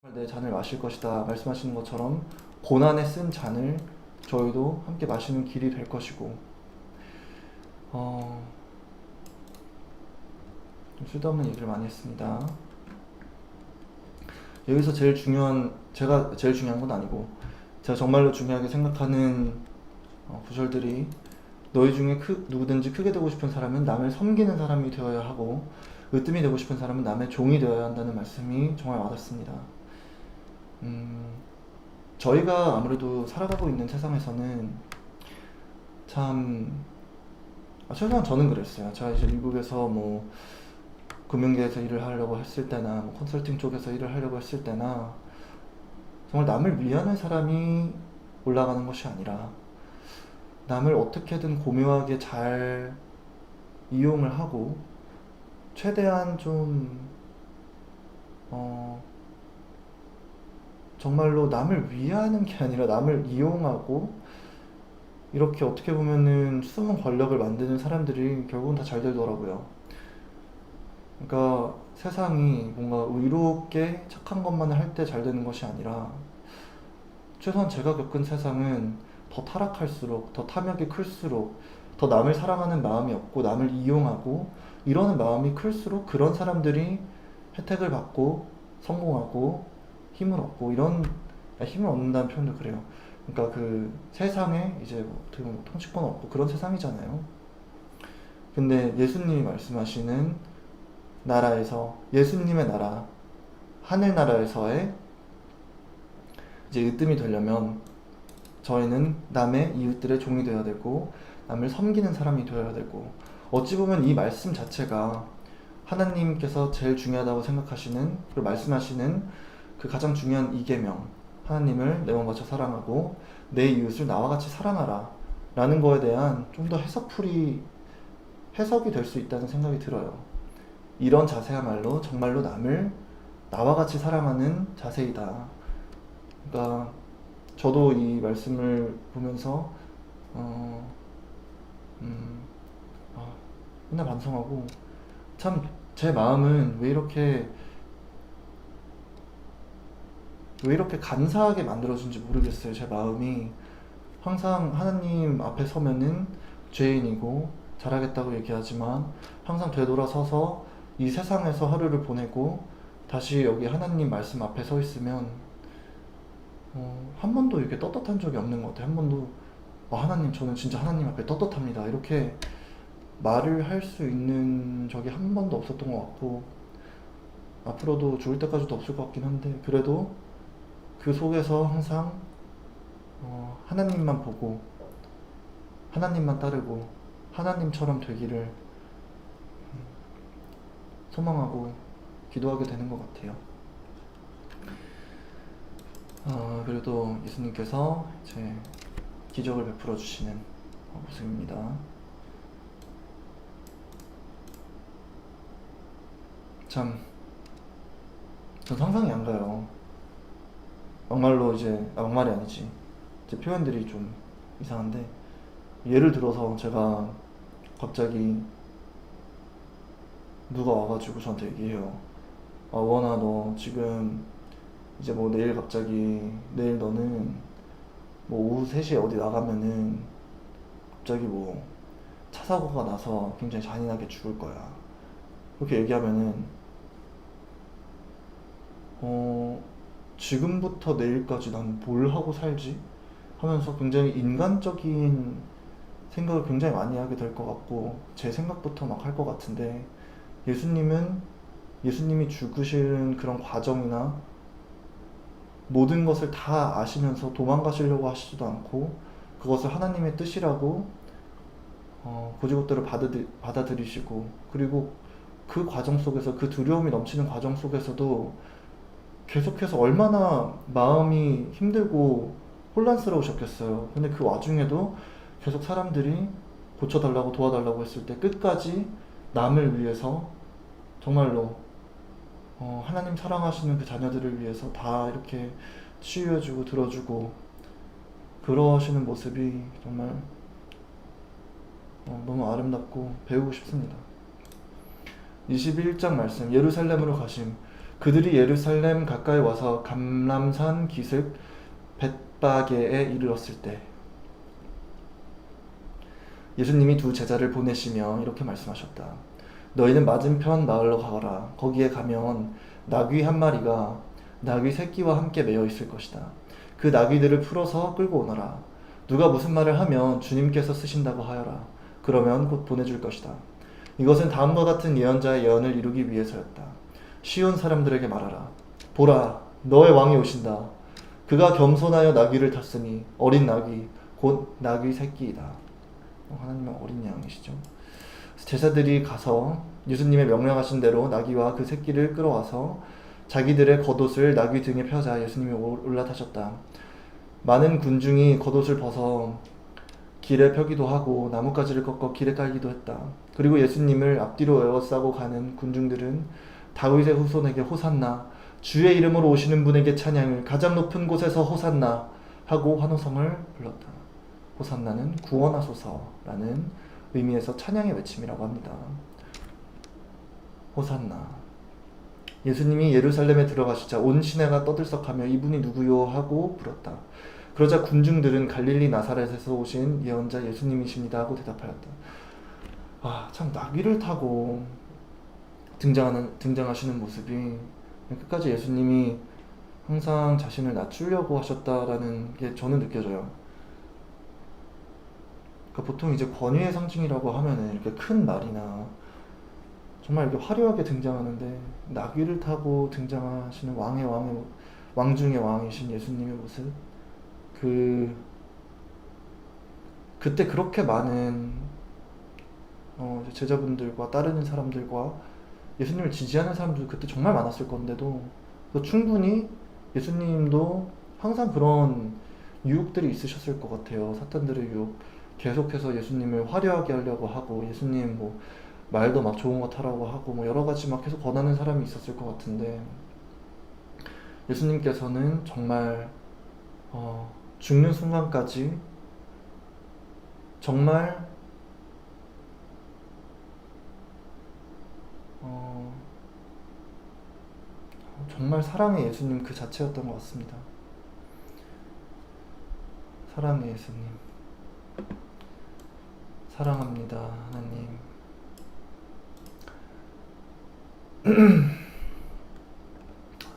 내 잔을 마실 것이다 말씀하시는 것처럼 고난에 쓴 잔을 저희도 함께 마시는 길이 될 것이고, 좀 쓸데없는 얘기를 많이 했습니다. 여기서 제가 제일 중요한 건 아니고, 제가 정말로 중요하게 생각하는 구절들이, 너희 중에 누구든지 크게 되고 싶은 사람은 남을 섬기는 사람이 되어야 하고, 으뜸이 되고 싶은 사람은 남의 종이 되어야 한다는 말씀이 정말 와닿습니다. 저희가 아무래도 살아가고 있는 세상에서는 참, 최소한 저는 그랬어요. 제가 이제 미국에서 뭐 금융계에서 일을 하려고 했을 때나 뭐 컨설팅 쪽에서 일을 하려고 했을 때나, 정말 남을 위하는 사람이 올라가는 것이 아니라 남을 어떻게든 고묘하게 잘 이용을 하고 최대한 좀 정말로 남을 위하는 게 아니라 남을 이용하고, 이렇게 어떻게 보면은 수많은 권력을 만드는 사람들이 결국은 다 잘 되더라고요. 그러니까 세상이 뭔가 의롭게 착한 것만을 할 때 잘 되는 것이 아니라, 최소한 제가 겪은 세상은 더 타락할수록, 더 탐욕이 클수록, 더 남을 사랑하는 마음이 없고 남을 이용하고 이러는 마음이 클수록 그런 사람들이 혜택을 받고 성공하고 힘을 얻고, 힘을 얻는다는 표현도 그래요. 그러니까 그 세상에 이제 뭐 어떻게 보면 통치권 없고 그런 세상이잖아요. 근데 예수님이 말씀하시는 나라에서, 예수님의 나라, 하늘나라에서의 이제 으뜸이 되려면 저희는 남의 이웃들의 종이 되어야 되고 남을 섬기는 사람이 되어야 되고, 어찌 보면 이 말씀 자체가 하나님께서 제일 중요하다고 생각하시는, 그리고 말씀하시는 그 가장 중요한 이계명, 하나님을 내 마음과 같이 사랑하고 내 이웃을 나와 같이 사랑하라 라는 거에 대한 좀 더 해석이 될 수 있다는 생각이 들어요. 이런 자세야말로 정말로 남을 나와 같이 사랑하는 자세이다. 그러니까 저도 이 말씀을 보면서 맨날 반성하고, 참 제 마음은 왜 이렇게 감사하게 만들어준지 모르겠어요. 제 마음이 항상 하나님 앞에 서면은 죄인이고 잘하겠다고 얘기하지만, 항상 되돌아서서 이 세상에서 하루를 보내고 다시 여기 하나님 말씀 앞에 서 있으면 한 번도 이렇게 떳떳한 적이 없는 것 같아요. 한 번도 하나님, 저는 진짜 하나님 앞에 떳떳합니다 이렇게 말을 할 수 있는 적이 한 번도 없었던 것 같고, 앞으로도 죽을 때까지도 없을 것 같긴 한데, 그래도 그 속에서 항상 하나님만 보고 하나님만 따르고 하나님처럼 되기를 소망하고 기도하게 되는 것 같아요. 그래도 예수님께서 이제 기적을 베풀어 주시는 모습입니다. 참, 전 상상이 안 가요. 막말로 막말이 아니지. 제 표현들이 좀 이상한데, 예를 들어서 제가 갑자기 누가 와가지고 저한테 얘기해요. 원아, 너 지금 이제 뭐 내일 너는 뭐 오후 3시에 어디 나가면은 갑자기 뭐 차 사고가 나서 굉장히 잔인하게 죽을 거야. 그렇게 얘기하면은 지금부터 내일까지 난 뭘 하고 살지? 하면서 굉장히 인간적인 생각을 굉장히 많이 하게 될 것 같고, 제 생각부터 막 할 것 같은데, 예수님이 죽으시는 그런 과정이나 모든 것을 다 아시면서 도망가시려고 하시지도 않고, 그것을 하나님의 뜻이라고 고지고대로 받아들이시고, 그리고 그 과정 속에서, 그 두려움이 넘치는 과정 속에서도 계속해서 얼마나 마음이 힘들고 혼란스러우셨겠어요. 근데 그 와중에도 계속 사람들이 고쳐달라고 도와달라고 했을 때 끝까지 남을 위해서, 정말로 하나님 사랑하시는 그 자녀들을 위해서 다 이렇게 치유해주고 들어주고 그러시는 모습이 정말 너무 아름답고 배우고 싶습니다. 21장 말씀, 예루살렘으로 가심. 그들이 예루살렘 가까이 와서 감람산 기슭 벳바게에 이르렀을 때 예수님이 두 제자를 보내시며 이렇게 말씀하셨다. 너희는 맞은편 마을로 가거라. 거기에 가면 나귀 한 마리가 나귀 새끼와 함께 매여 있을 것이다. 그 나귀들을 풀어서 끌고 오너라. 누가 무슨 말을 하면 주님께서 쓰신다고 하여라. 그러면 곧 보내줄 것이다. 이것은 다음과 같은 예언자의 예언을 이루기 위해서였다. 시온 사람들에게 말하라. 보라, 너의 왕이 오신다. 그가 겸손하여 나귀를 탔으니 어린 나귀, 곧 나귀 새끼이다. 하나님은 어린 양이시죠. 제사들이 가서 예수님의 명령하신 대로 나귀와 그 새끼를 끌어와서 자기들의 겉옷을 나귀 등에 펴자 예수님이 올라타셨다. 많은 군중이 겉옷을 벗어 길에 펴기도 하고 나뭇가지를 꺾어 길에 깔기도 했다. 그리고 예수님을 앞뒤로 에워싸고 가는 군중들은 다윗의 후손에게 호산나, 주의 이름으로 오시는 분에게 찬양을, 가장 높은 곳에서 호산나 하고 환호성을 불렀다. 호산나는 구원하소서라는 의미에서 찬양의 외침이라고 합니다. 호산나. 예수님이 예루살렘에 들어가시자 온 시내가 떠들썩하며 이분이 누구요 하고 물었다. 그러자 군중들은 갈릴리 나사렛에서 오신 예언자 예수님이십니다 하고 대답하였다. 참 나귀를 타고 등장하시는 모습이 끝까지 예수님이 항상 자신을 낮추려고 하셨다라는 게 저는 느껴져요. 그러니까 보통 이제 권위의 상징이라고 하면은 이렇게 큰 말이나 정말 이렇게 화려하게 등장하는데 나귀를 타고 등장하시는 왕 중의 왕이신 예수님의 모습, 그때 그렇게 많은 제자분들과 따르는 사람들과 예수님을 지지하는 사람들도 그때 정말 많았을 건데도 충분히 예수님도 항상 그런 유혹들이 있으셨을 것 같아요. 사탄들의 유혹. 계속해서 예수님을 화려하게 하려고 하고 예수님 말도 막 좋은 거 타라고 하고 여러 가지 막 계속 권하는 사람이 있었을 것 같은데 예수님께서는 정말 죽는 순간까지 정말 정말 사랑의 예수님 그 자체였던 것 같습니다. 사랑의 예수님, 사랑합니다 하나님.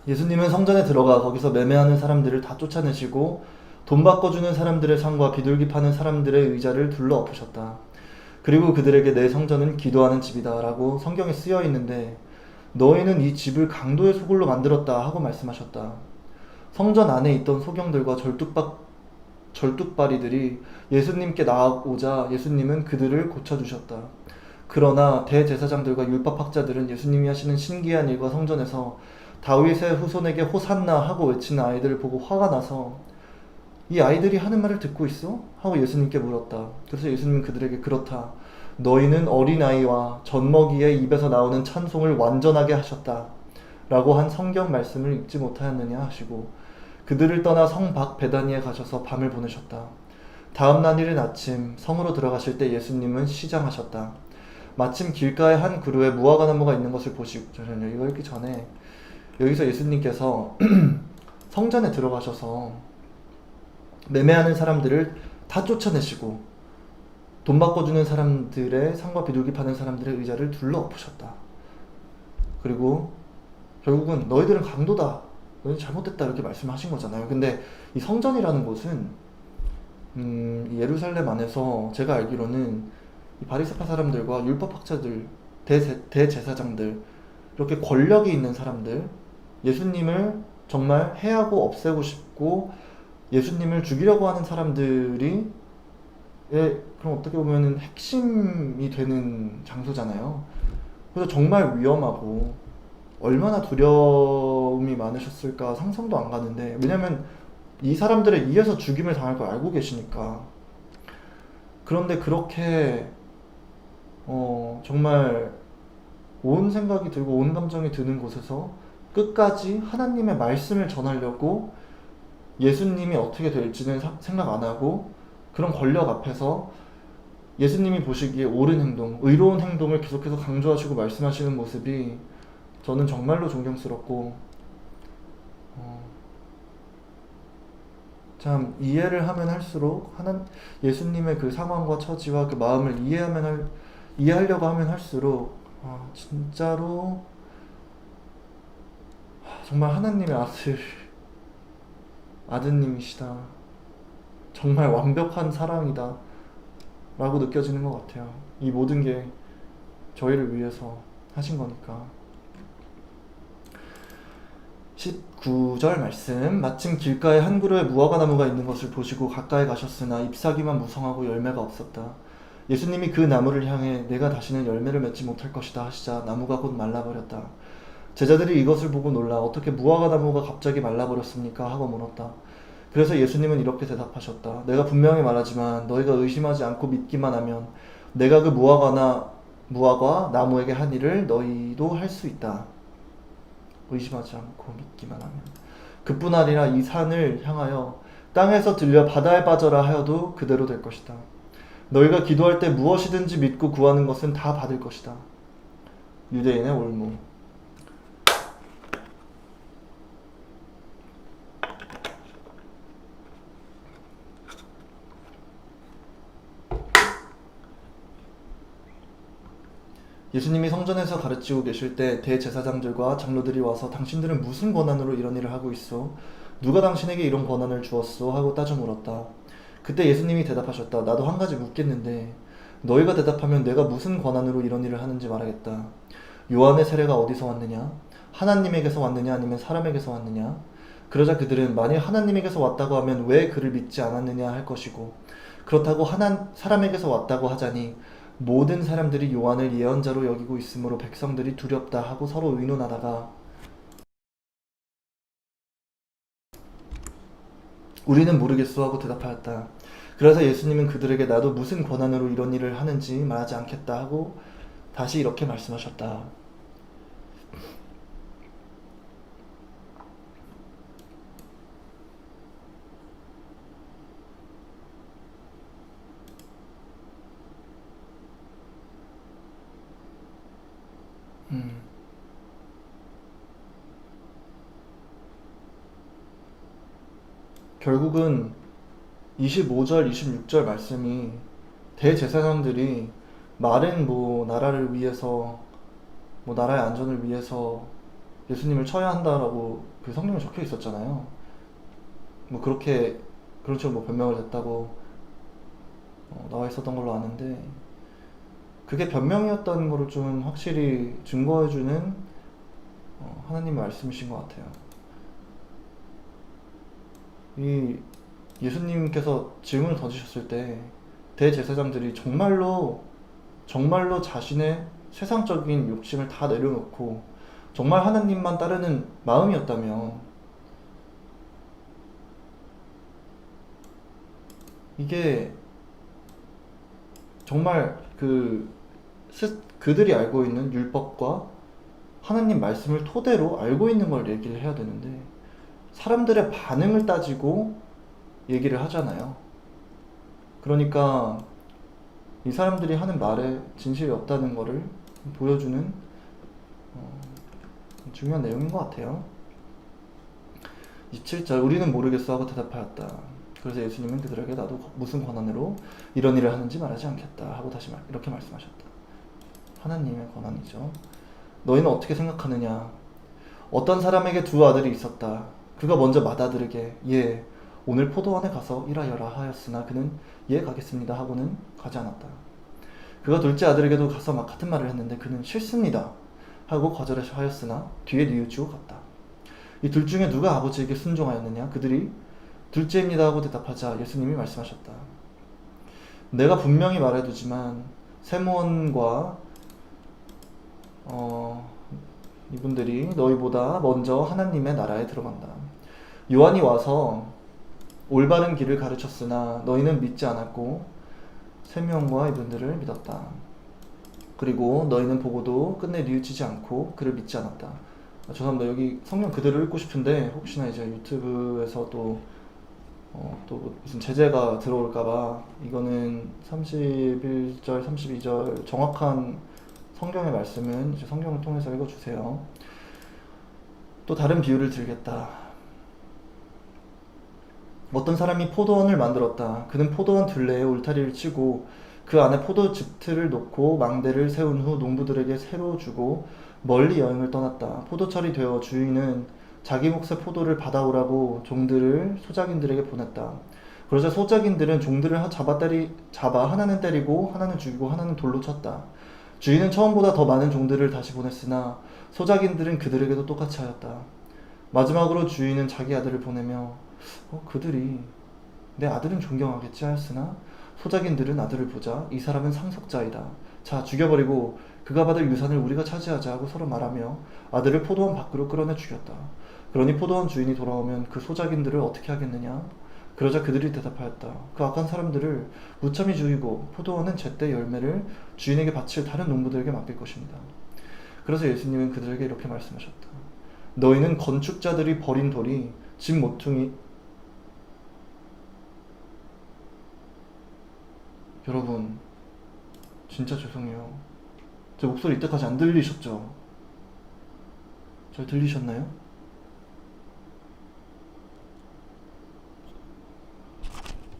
예수님은 성전에 들어가 거기서 매매하는 사람들을 다 쫓아내시고 돈 바꿔주는 사람들의 상과 비둘기 파는 사람들의 의자를 둘러 엎으셨다. 그리고 그들에게 내 성전은 기도하는 집이다 라고 성경에 쓰여 있는데 너희는 이 집을 강도의 소굴로 만들었다 하고 말씀하셨다. 성전 안에 있던 소경들과 절뚝발이들이 예수님께 나아오자 예수님은 그들을 고쳐주셨다. 그러나 대제사장들과 율법학자들은 예수님이 하시는 신기한 일과 성전에서 다윗의 후손에게 호산나 하고 외치는 아이들을 보고 화가 나서 이 아이들이 하는 말을 듣고 있어? 하고 예수님께 물었다. 그래서 예수님은 그들에게 그렇다. 너희는 어린아이와 젖먹이의 입에서 나오는 찬송을 완전하게 하셨다. 라고 한 성경 말씀을 읽지 못하였느냐 하시고 그들을 떠나 성 밖 베다니에 가셔서 밤을 보내셨다. 다음 날 이른 아침 성으로 들어가실 때 예수님은 시장하셨다. 마침 길가에 한 그루에 무화과나무가 있는 것을 보시고 저는요 이거 읽기 전에 여기서 예수님께서 성전에 들어가셔서 매매하는 사람들을 다 쫓아내시고 돈 바꿔주는 사람들의 상과 비둘기 파는 사람들의 의자를 둘러 엎으셨다. 그리고 결국은 너희들은 강도다, 너희는 잘못됐다 이렇게 말씀하신 거잖아요. 근데 이 성전이라는 곳은 예루살렘 안에서 제가 알기로는 이 바리새파 사람들과 율법학자들, 대제사장들 이렇게 권력이 있는 사람들, 예수님을 정말 해하고 없애고 싶고 예수님을 죽이려고 하는 사람들이 그럼 어떻게 보면 핵심이 되는 장소잖아요. 그래서 정말 위험하고 얼마나 두려움이 많으셨을까 상상도 안 가는데, 왜냐면 이 사람들에 의해서 죽임을 당할 걸 알고 계시니까. 그런데 그렇게 정말 온 생각이 들고 온 감정이 드는 곳에서 끝까지 하나님의 말씀을 전하려고 예수님이 어떻게 될지는 생각 안 하고 그런 권력 앞에서 예수님이 보시기에 옳은 행동, 의로운 행동을 계속해서 강조하시고 말씀하시는 모습이 저는 정말로 존경스럽고 어, 참 이해를 하면 할수록 예수님의 그 상황과 처지와 그 마음을 이해하려고 하면 할수록 진짜로 정말 하나님의 아드님이시다. 정말 완벽한 사랑이다. 라고 느껴지는 것 같아요. 이 모든 게 저희를 위해서 하신 거니까. 19절 말씀. 마침 길가에 한 그루의 무화과 나무가 있는 것을 보시고 가까이 가셨으나 잎사귀만 무성하고 열매가 없었다. 예수님이 그 나무를 향해 내가 다시는 열매를 맺지 못할 것이다 하시자 나무가 곧 말라버렸다. 제자들이 이것을 보고 놀라 어떻게 무화과 나무가 갑자기 말라버렸습니까? 하고 물었다. 그래서 예수님은 이렇게 대답하셨다. 내가 분명히 말하지만 너희가 의심하지 않고 믿기만 하면 내가 그 무화과 나무에게 한 일을 너희도 할 수 있다. 의심하지 않고 믿기만 하면. 그뿐 아니라 이 산을 향하여 땅에서 들려 바다에 빠져라 하여도 그대로 될 것이다. 너희가 기도할 때 무엇이든지 믿고 구하는 것은 다 받을 것이다. 유대인의 올무. 예수님이 성전에서 가르치고 계실 때 대제사장들과 장로들이 와서 당신들은 무슨 권한으로 이런 일을 하고 있소? 누가 당신에게 이런 권한을 주었소? 하고 따져 물었다. 그때 예수님이 대답하셨다. 나도 한 가지 묻겠는데 너희가 대답하면 내가 무슨 권한으로 이런 일을 하는지 말하겠다. 요한의 세례가 어디서 왔느냐? 하나님에게서 왔느냐 아니면 사람에게서 왔느냐? 그러자 그들은 만일 하나님에게서 왔다고 하면 왜 그를 믿지 않았느냐 할 것이고 그렇다고 사람에게서 왔다고 하자니 모든 사람들이 요한을 예언자로 여기고 있으므로 백성들이 두렵다 하고 서로 의논하다가 우리는 모르겠소 하고 대답하였다. 그래서 예수님은 그들에게 나도 무슨 권한으로 이런 일을 하는지 말하지 않겠다 하고 다시 이렇게 말씀하셨다. 결국은 25절, 26절 말씀이 대제사장들이 말은 뭐 나라를 위해서 뭐 나라의 안전을 위해서 예수님을 쳐야 한다라고 그 성경에 적혀 있었잖아요. 뭐 그렇게 그런 식으로 뭐 변명을 했다고 나와 있었던 걸로 아는데 그게 변명이었다는 거를 좀 확실히 증거해주는 하나님의 말씀이신 것 같아요. 이 예수님께서 질문을 던지셨을 때 대제사장들이 정말로 자신의 세상적인 욕심을 다 내려놓고 정말 하나님만 따르는 마음이었다면 이게 정말 그들이 알고 있는 율법과 하나님 말씀을 토대로 알고 있는 걸 얘기를 해야 되는데 사람들의 반응을 따지고 얘기를 하잖아요. 그러니까 이 사람들이 하는 말에 진실이 없다는 것을 보여주는 중요한 내용인 것 같아요. 27절 우리는 모르겠어 하고 대답하였다. 그래서 예수님은 그들에게 나도 무슨 권한으로 이런 일을 하는지 말하지 않겠다 하고 다시 이렇게 말씀하셨다. 하나님의 권한이죠. 너희는 어떻게 생각하느냐? 어떤 사람에게 두 아들이 있었다. 그가 먼저 맏아들에게 예, 오늘 포도원에 가서 일하여라 하였으나 그는 예, 가겠습니다 하고는 가지 않았다. 그가 둘째 아들에게도 가서 막 같은 말을 했는데 그는 싫습니다 하고 거절하였으나 뒤에 뉘우치고 갔다. 이 둘 중에 누가 아버지에게 순종하였느냐? 그들이 둘째입니다 하고 대답하자 예수님이 말씀하셨다. 내가 분명히 말해두지만 세무원과 이분들이 너희보다 먼저 하나님의 나라에 들어간다. 요한이 와서 올바른 길을 가르쳤으나 너희는 믿지 않았고 세무원과 이분들을 믿었다. 그리고 너희는 보고도 끝내 뉘우치지 않고 그를 믿지 않았다. 죄송합니다. 여기 성경 그대로 읽고 싶은데 혹시나 이제 유튜브에서 또 무슨 제재가 들어올까봐 이거는 31절, 32절 정확한 성경의 말씀은 이제 성경을 통해서 읽어주세요. 또 다른 비유를 들겠다. 어떤 사람이 포도원을 만들었다. 그는 포도원 둘레에 울타리를 치고 그 안에 포도즙틀을 놓고 망대를 세운 후 농부들에게 새로 주고 멀리 여행을 떠났다. 포도철이 되어 주인은 자기 몫의 포도를 받아오라고 종들을 소작인들에게 보냈다. 그러자 소작인들은 종들을 잡아 하나는 때리고 하나는 죽이고 하나는 돌로 쳤다. 주인은 처음보다 더 많은 종들을 다시 보냈으나 소작인들은 그들에게도 똑같이 하였다. 마지막으로 주인은 자기 아들을 보내며 그들이 내 아들은 존경하겠지 하였으나 소작인들은 아들을 보자 이 사람은 상속자이다. 자 죽여버리고 그가 받을 유산을 우리가 차지하자 하고 서로 말하며 아들을 포도원 밖으로 끌어내 죽였다. 그러니 포도원 주인이 돌아오면 그 소작인들을 어떻게 하겠느냐? 그러자 그들이 대답하였다. 그 악한 사람들을 무참히 죽이고 포도원은 제때 열매를 주인에게 바칠 다른 농부들에게 맡길 것입니다. 그래서 예수님은 그들에게 이렇게 말씀하셨다. 너희는 건축자들이 버린 돌이 집 모퉁이 여러분 진짜 죄송해요. 제 목소리 이때까지 안 들리셨죠? 잘 들리셨나요?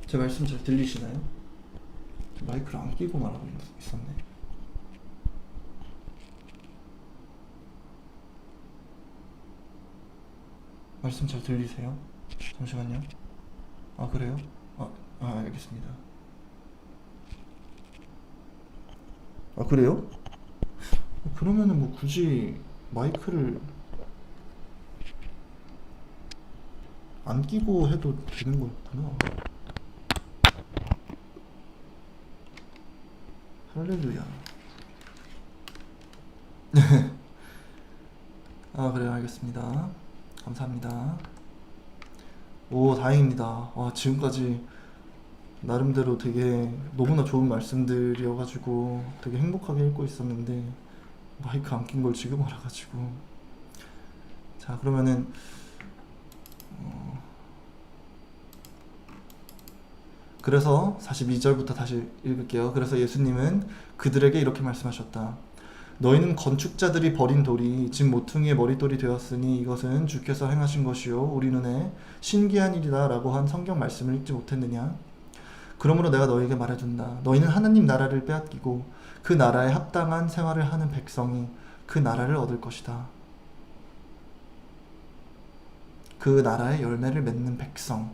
제 말씀 잘 들리시나요? 마이크를 안 끼고 말하고 있었네. 말씀 잘 들리세요? 잠시만요. 아 그래요? 알겠습니다. 아 그래요? 그러면은 뭐 굳이 마이크를 안 끼고 해도 되는 거였구나. 할렐루야. 아 그래요, 알겠습니다. 감사합니다. 오 다행입니다. 지금까지 나름대로 되게 너무나 좋은 말씀들이어가지고 되게 행복하게 읽고 있었는데 마이크 안 낀 걸 지금 알아가지고. 자 그러면은 그래서 42절부터 다시 읽을게요. 그래서 예수님은 그들에게 이렇게 말씀하셨다. 너희는 건축자들이 버린 돌이 집 모퉁이의 머릿돌이 되었으니 이것은 주께서 행하신 것이요 우리 눈에 신기한 일이다 라고 한 성경 말씀을 읽지 못했느냐? 그러므로 내가 너희에게 말해준다. 너희는 하나님 나라를 빼앗기고 그 나라에 합당한 생활을 하는 백성이 그 나라를 얻을 것이다. 그 나라의 열매를 맺는 백성.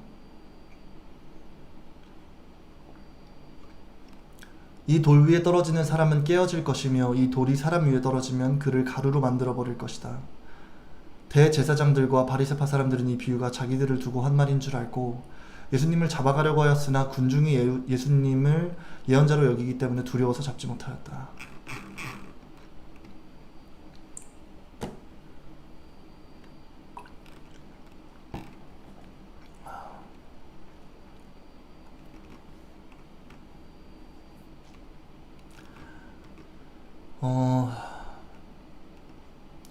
이 돌 위에 떨어지는 사람은 깨어질 것이며 이 돌이 사람 위에 떨어지면 그를 가루로 만들어 버릴 것이다. 대제사장들과 바리새파 사람들은 이 비유가 자기들을 두고 한 말인 줄 알고 예수님을 잡아가려고 하였으나 군중이 예수님을 예언자로 여기기 때문에 두려워서 잡지 못하였다.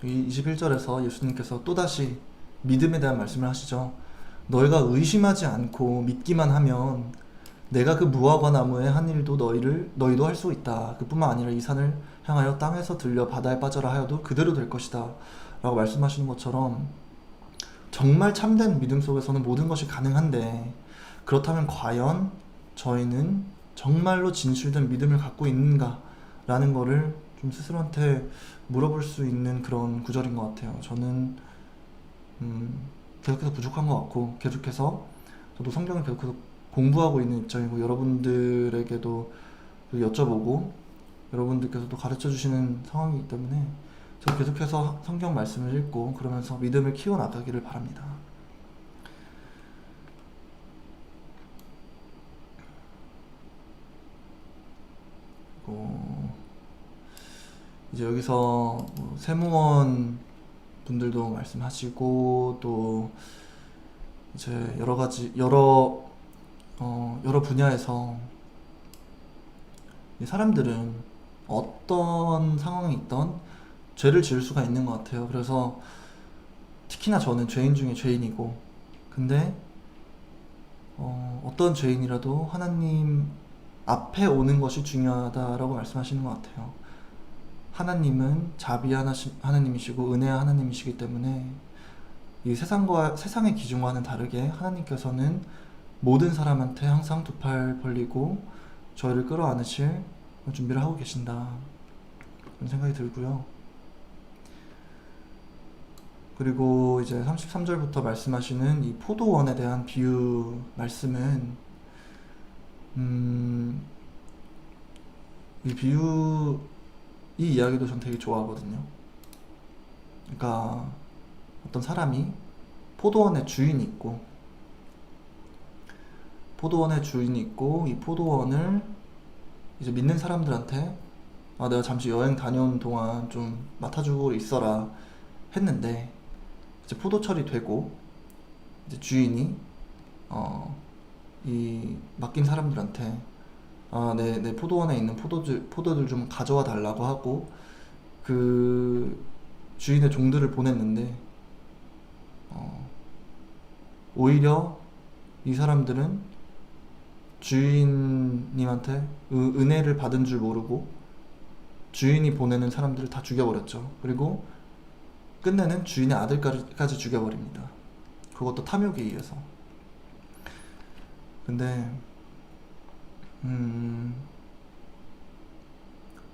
이 21절에서 예수님께서 또다시 믿음에 대한 말씀을 하시죠. 너희가 의심하지 않고 믿기만 하면 내가 그 무화과 나무에 한 일도 너희도 할 수 있다. 그뿐만 아니라 이 산을 향하여 땅에서 들려 바다에 빠져라 하여도 그대로 될 것이다 라고 말씀하시는 것처럼 정말 참된 믿음 속에서는 모든 것이 가능한데 그렇다면 과연 저희는 정말로 진실된 믿음을 갖고 있는가 라는 거를 좀 스스로한테 물어볼 수 있는 그런 구절인 것 같아요. 저는 계속해서 부족한 것 같고 계속해서 저도 성경을 계속해서 공부하고 있는 입장이고 여러분들에게도 여쭤보고 여러분들께서도 가르쳐 주시는 상황이기 때문에 저 계속해서 성경 말씀을 읽고 그러면서 믿음을 키워나가기를 바랍니다. 그리고 이제 여기서 세무원 분들도 말씀하시고 또 이제 여러 분야에서 사람들은 어떤 상황이 있던 죄를 지을 수가 있는 것 같아요. 그래서 특히나 저는 죄인 중에 죄인이고 근데 어떤 죄인이라도 하나님 앞에 오는 것이 중요하다라고 말씀하시는 것 같아요. 하나님은 자비한 하나님이시고 은혜한 하나님이시기 때문에 이 세상의 기준과는 다르게 하나님께서는 모든 사람한테 항상 두 팔 벌리고 저희를 끌어안으실 준비를 하고 계신다, 그런 생각이 들고요. 그리고 이제 33절부터 말씀하시는 이 포도원에 대한 비유 말씀은 이 이야기도 전 되게 좋아하거든요. 그러니까 어떤 사람이 포도원의 주인이 있고 이 포도원을 이제 믿는 사람들한테 내가 잠시 여행 다녀온 동안 좀 맡아주고 있어라 했는데, 이제 포도철이 되고 이제 주인이 이 맡긴 사람들한테 내 포도원에 있는 포도들 좀 가져와 달라고 하고 그 주인의 종들을 보냈는데, 오히려 이 사람들은 주인님한테 은혜를 받은 줄 모르고 주인이 보내는 사람들을 다 죽여버렸죠. 그리고 끝내는 주인의 아들까지 죽여버립니다. 그것도 탐욕에 의해서. 근데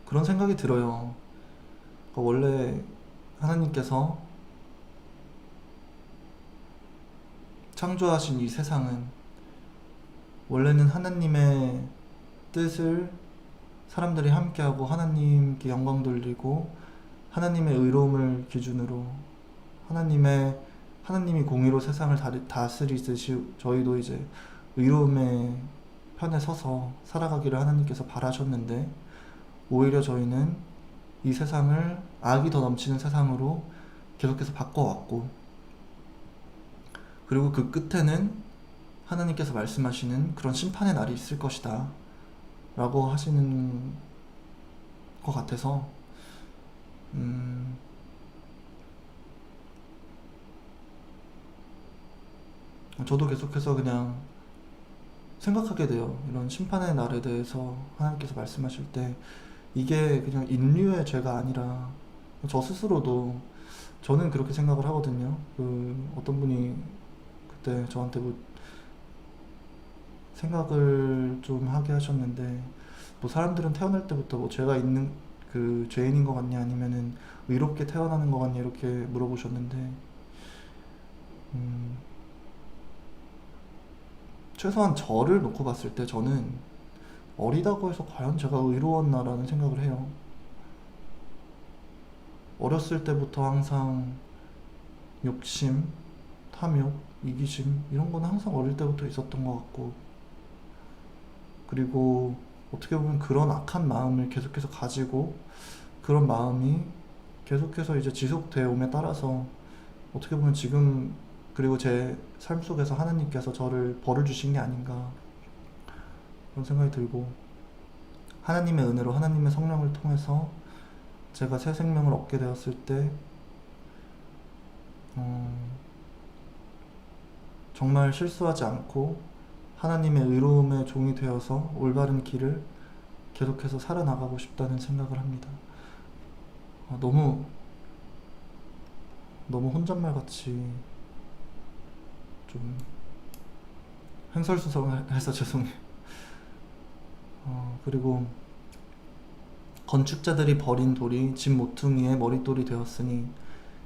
그런 생각이 들어요. 원래 하나님께서 창조하신 이 세상은 원래는 하나님의 뜻을 사람들이 함께하고 하나님께 영광 돌리고 하나님의 의로움을 기준으로 하나님이 공의로 세상을 다스리듯이 저희도 이제 의로움의 편에 서서 살아가기를 하나님께서 바라셨는데, 오히려 저희는 이 세상을 악이 더 넘치는 세상으로 계속해서 바꿔왔고, 그리고 그 끝에는 하나님께서 말씀하시는 그런 심판의 날이 있을 것이다 라고 하시는 것 같아서 저도 계속해서 그냥 생각하게 돼요. 이런 심판의 날에 대해서 하나님께서 말씀하실 때 이게 그냥 인류의 죄가 아니라 저 스스로도, 저는 그렇게 생각을 하거든요. 어떤 분이 그때 저한테 생각을 좀 하게 하셨는데, 사람들은 태어날 때부터 죄가 있는 죄인인 것 같냐 아니면은 의롭게 태어나는 것 같냐 이렇게 물어보셨는데, 최소한 저를 놓고 봤을 때 저는 어리다고 해서 과연 제가 의로웠나라는 생각을 해요. 어렸을 때부터 항상 욕심, 탐욕, 이기심 이런 거는 항상 어릴 때부터 있었던 것 같고, 그리고 어떻게 보면 그런 악한 마음을 계속해서 가지고 그런 마음이 계속해서 이제 지속되어 오에 따라서 어떻게 보면 지금 그리고 제 삶 속에서 하나님께서 저를 벌을 주신 게 아닌가 그런 생각이 들고, 하나님의 은혜로 하나님의 성령을 통해서 제가 새 생명을 얻게 되었을 때 정말 실수하지 않고 하나님의 의로움의 종이 되어서 올바른 길을 계속해서 살아나가고 싶다는 생각을 합니다. 너무 혼잣말같이 좀 횡설수설해서 죄송해요. 그리고 건축자들이 버린 돌이 집 모퉁이의 머릿돌이 되었으니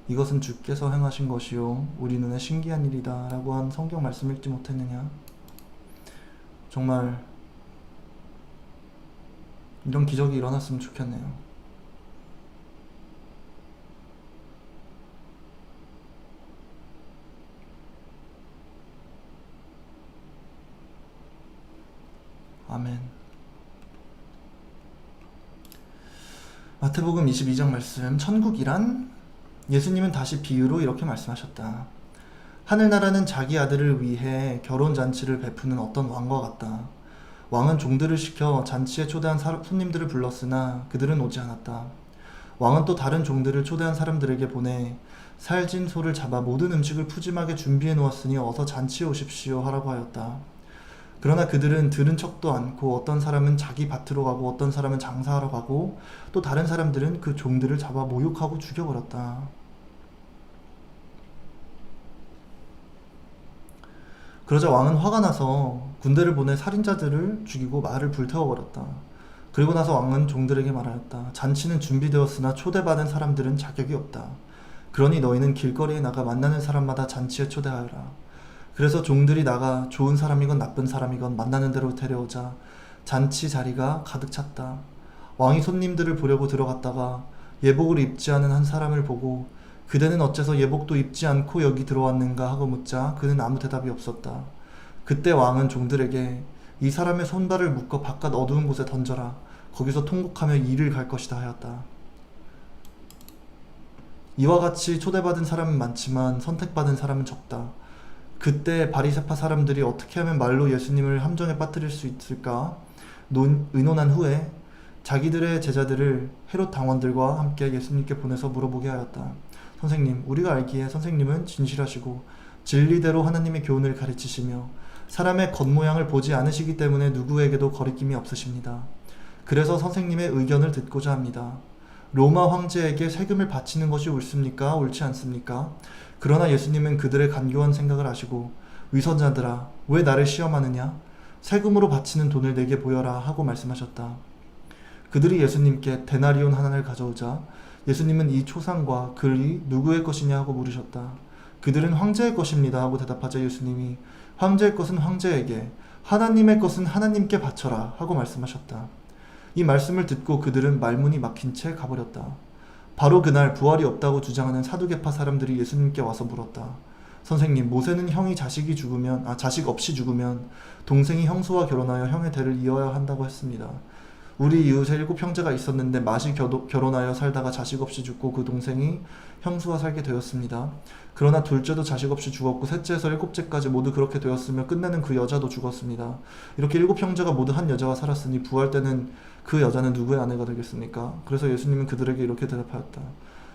이것은 주께서 행하신 것이요 우리 눈에 신기한 일이다 라고 한 성경 말씀 읽지 못했느냐. 정말 이런 기적이 일어났으면 좋겠네요. 아멘. 마태복음 22장 말씀, 천국이란? 예수님은 다시 비유로 이렇게 말씀하셨다. 하늘나라는 자기 아들을 위해 결혼잔치를 베푸는 어떤 왕과 같다. 왕은 종들을 시켜 잔치에 초대한 손님들을 불렀으나 그들은 오지 않았다. 왕은 또 다른 종들을 초대한 사람들에게 보내 살진 소를 잡아 모든 음식을 푸짐하게 준비해 놓았으니 어서 잔치에 오십시오 하라고 하였다. 그러나 그들은 들은 척도 않고 어떤 사람은 자기 밭으로 가고 어떤 사람은 장사하러 가고 또 다른 사람들은 그 종들을 잡아 모욕하고 죽여버렸다. 그러자 왕은 화가 나서 군대를 보내 살인자들을 죽이고 말을 불태워버렸다. 그리고 나서 왕은 종들에게 말하였다. 잔치는 준비되었으나 초대받은 사람들은 자격이 없다. 그러니 너희는 길거리에 나가 만나는 사람마다 잔치에 초대하여라. 그래서 종들이 나가 좋은 사람이건 나쁜 사람이건 만나는 대로 데려오자 잔치 자리가 가득 찼다. 왕이 손님들을 보려고 들어갔다가 예복을 입지 않은 한 사람을 보고 그대는 어째서 예복도 입지 않고 여기 들어왔는가 하고 묻자 그는 아무 대답이 없었다. 그때 왕은 종들에게 이 사람의 손발을 묶어 바깥 어두운 곳에 던져라. 거기서 통곡하며 이를 갈 것이다 하였다. 이와 같이 초대받은 사람은 많지만 선택받은 사람은 적다. 그때 바리새파 사람들이 어떻게 하면 말로 예수님을 함정에 빠뜨릴 수 있을까 의논한 후에 자기들의 제자들을 헤롯 당원들과 함께 예수님께 보내서 물어보게 하였다. 선생님, 우리가 알기에 선생님은 진실하시고 진리대로 하나님의 교훈을 가르치시며 사람의 겉모양을 보지 않으시기 때문에 누구에게도 거리낌이 없으십니다. 그래서 선생님의 의견을 듣고자 합니다. 로마 황제에게 세금을 바치는 것이 옳습니까? 옳지 않습니까? 그러나 예수님은 그들의 간교한 생각을 아시고 위선자들아, 왜 나를 시험하느냐? 세금으로 바치는 돈을 내게 보여라 하고 말씀하셨다. 그들이 예수님께 데나리온 하나를 가져오자 예수님은 이 초상과 글이 누구의 것이냐 하고 물으셨다. 그들은 황제의 것입니다 하고 대답하자 예수님이 황제의 것은 황제에게, 하나님의 것은 하나님께 바쳐라 하고 말씀하셨다. 이 말씀을 듣고 그들은 말문이 막힌 채 가버렸다. 바로 그날 부활이 없다고 주장하는 사두개파 사람들이 예수님께 와서 물었다. 선생님, 모세는 형이 자식 없이 죽으면 동생이 형수와 결혼하여 형의 대를 이어야 한다고 했습니다. 우리 이웃에 7 형제가 있었는데 맏이 결혼하여 살다가 자식 없이 죽고 그 동생이 형수와 살게 되었습니다. 그러나 둘째도 자식 없이 죽었고 셋째에서 7째까지 모두 그렇게 되었으며 끝내는 그 여자도 죽었습니다. 이렇게 7 형제가 모두 한 여자와 살았으니 부활 때는 그 여자는 누구의 아내가 되겠습니까? 그래서 예수님은 그들에게 이렇게 대답하였다.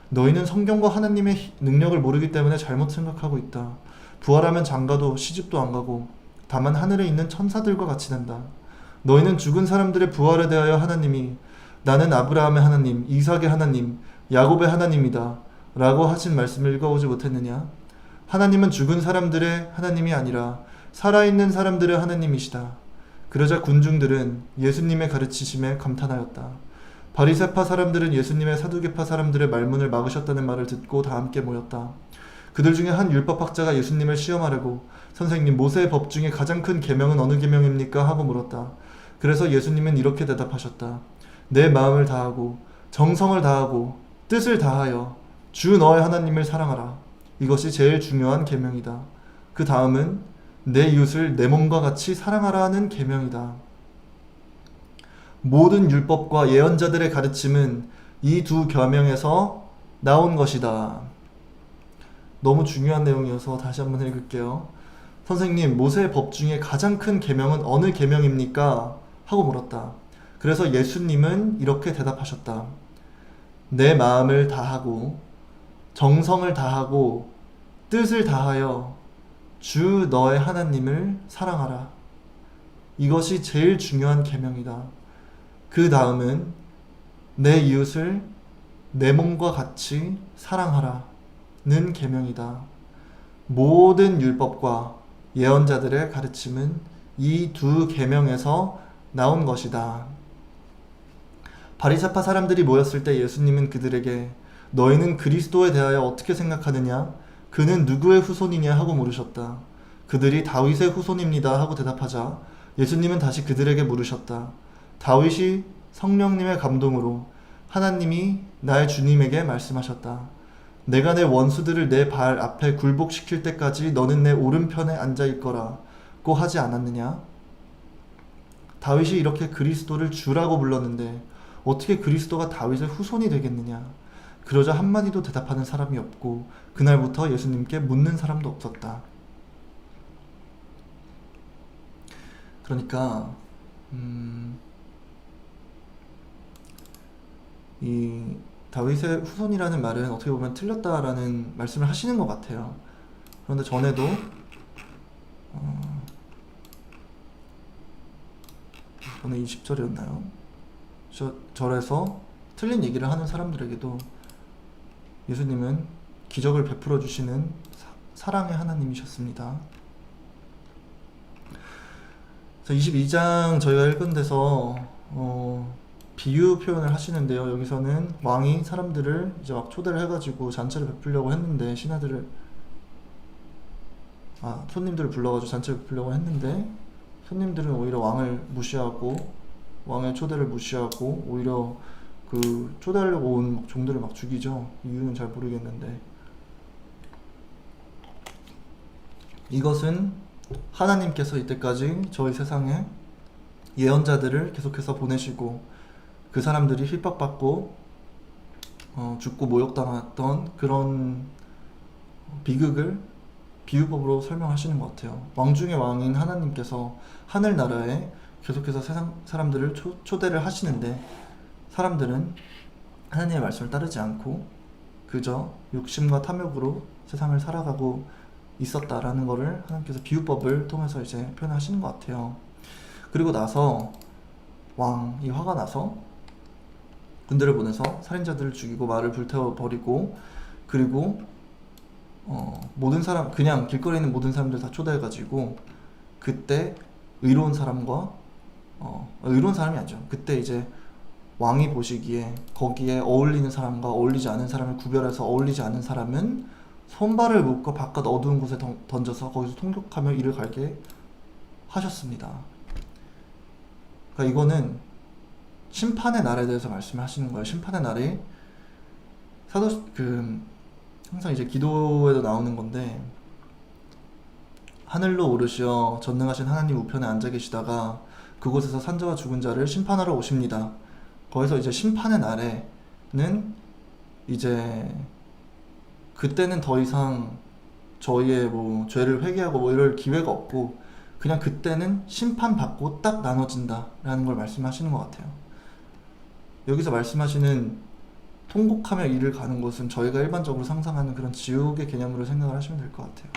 너희는 성경과 하나님의 능력을 모르기 때문에 잘못 생각하고 있다. 부활하면 장가도 시집도 안 가고 다만 하늘에 있는 천사들과 같이 된다. 너희는 죽은 사람들의 부활에 대하여 하나님이 나는 아브라함의 하나님, 이삭의 하나님, 야곱의 하나님이다 라고 하신 말씀을 읽어오지 못했느냐? 하나님은 죽은 사람들의 하나님이 아니라 살아있는 사람들의 하나님이시다. 그러자 군중들은 예수님의 가르치심에 감탄하였다. 바리새파 사람들은 예수님의 사두개파 사람들의 말문을 막으셨다는 말을 듣고 다 함께 모였다. 그들 중에 한 율법학자가 예수님을 시험하려고 선생님, 모세의 법 중에 가장 큰 계명은 어느 계명입니까? 하고 물었다. 그래서 예수님은 이렇게 대답하셨다. 내 마음을 다하고 정성을 다하고 뜻을 다하여 주 너의 하나님을 사랑하라. 이것이 제일 중요한 계명이다. 그 다음은 내 이웃을 내 몸과 같이 사랑하라는 계명이다. 모든 율법과 예언자들의 가르침은 이 두 계명에서 나온 것이다. 너무 중요한 내용이어서 다시 한번 읽을게요. 선생님, 모세의 법 중에 가장 큰 계명은 어느 계명입니까? 하고 물었다. 그래서 예수님은 이렇게 대답하셨다. 내 마음을 다하고 정성을 다하고 뜻을 다하여 주 너의 하나님을 사랑하라. 이것이 제일 중요한 계명이다. 그 다음은 내 이웃을 내 몸과 같이 사랑하라 는 계명이다. 모든 율법과 예언자들의 가르침은 이 두 계명에서 나온 것이다. 바리새파 사람들이 모였을 때 예수님은 그들에게 너희는 그리스도에 대하여 어떻게 생각하느냐? 그는 누구의 후손이냐? 하고 물으셨다. 그들이 다윗의 후손입니다 하고 대답하자 예수님은 다시 그들에게 물으셨다. 다윗이 성령님의 감동으로 하나님이 나의 주님에게 말씀하셨다. 내가 내 원수들을 내 발 앞에 굴복시킬 때까지 너는 내 오른편에 앉아 있거라고 하지 않았느냐? 다윗이 이렇게 그리스도를 주라고 불렀는데 어떻게 그리스도가 다윗의 후손이 되겠느냐? 그러자 한마디도 대답하는 사람이 없고 그날부터 예수님께 묻는 사람도 없었다. 그러니까 이 다윗의 후손이라는 말은 어떻게 보면 틀렸다라는 말씀을 하시는 것 같아요. 그런데 전에도 오늘 20절이었나요? 절에서 틀린 얘기를 하는 사람들에게도 예수님은 기적을 베풀어 주시는 사랑의 하나님이셨습니다. 그래서 22장 저희가 읽은 데서 비유 표현을 하시는데요. 여기서는 왕이 사람들을 이제 막 초대를 해가지고 잔치를 베풀려고 했는데 손님들을 불러가지고 잔치를 베풀려고 했는데 손님들은 오히려 왕을 무시하고 왕의 초대를 무시하고 오히려 그 초대하려고 온 종들을 막 죽이죠. 이유는 잘 모르겠는데 이것은 하나님께서 이때까지 저희 세상에 예언자들을 계속해서 보내시고 그 사람들이 핍박받고 죽고 모욕당했던 그런 비극을 비유법으로 설명하시는 것 같아요. 왕 중의 왕인 하나님께서 하늘나라에 계속해서 세상 사람들을 초대를 하시는데 사람들은 하나님의 말씀을 따르지 않고 그저 욕심과 탐욕으로 세상을 살아가고 있었다라는 것을 하나님께서 비유법을 통해서 이제 표현하시는 것 같아요. 그리고 나서 왕이 화가 나서 군대를 보내서 살인자들을 죽이고 말을 불태워버리고 그리고 모든 사람 그냥 길거리에 있는 모든 사람들 다 초대해가지고 그때 의로운 사람과 의로운 사람이 아니죠. 그때 이제 왕이 보시기에 거기에 어울리는 사람과 어울리지 않은 사람을 구별해서 어울리지 않은 사람은 손발을 묶어 바깥 어두운 곳에 던져서 거기서 통곡하며 이를 갈게 하셨습니다. 그러니까 이거는 심판의 날에 대해서 말씀하시는 거예요. 심판의 날이 항상 이제 기도에도 나오는 건데 하늘로 오르시어 전능하신 하나님 우편에 앉아 계시다가 그곳에서 산자와 죽은 자를 심판하러 오십니다. 거기서 이제 심판의 날에는 이제 그때는 더 이상 저희의 뭐 죄를 회개하고 뭐 이럴 기회가 없고 그냥 그때는 심판받고 딱 나눠진다라는 걸 말씀하시는 것 같아요. 여기서 말씀하시는 통곡하며 이를 가는 곳은 저희가 일반적으로 상상하는 그런 지옥의 개념으로 생각을 하시면 될 것 같아요.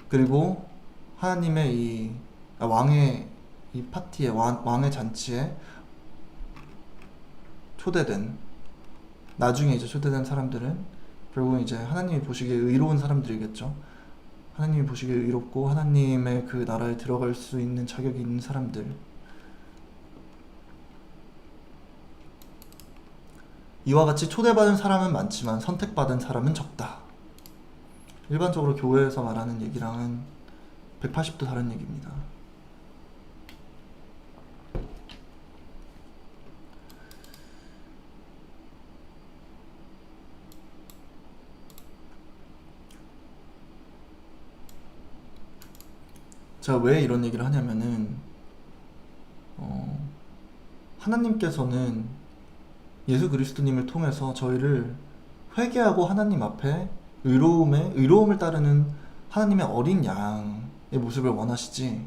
그리고 하나님의 왕의 이 파티에 왕의 잔치에 나중에 이제 초대된 사람들은 결국은 이제 하나님이 보시기에 의로운 사람들이겠죠. 하나님이 보시기에 의롭고 하나님의 그 나라에 들어갈 수 있는 자격이 있는 사람들. 이와 같이 초대받은 사람은 많지만 선택받은 사람은 적다. 일반적으로 교회에서 말하는 얘기랑은 180도 다른 얘기입니다. 제가 왜 이런 얘기를 하냐면은 하나님께서는 예수 그리스도님을 통해서 저희를 회개하고 하나님 앞에 의로움을 따르는 하나님의 어린 양의 모습을 원하시지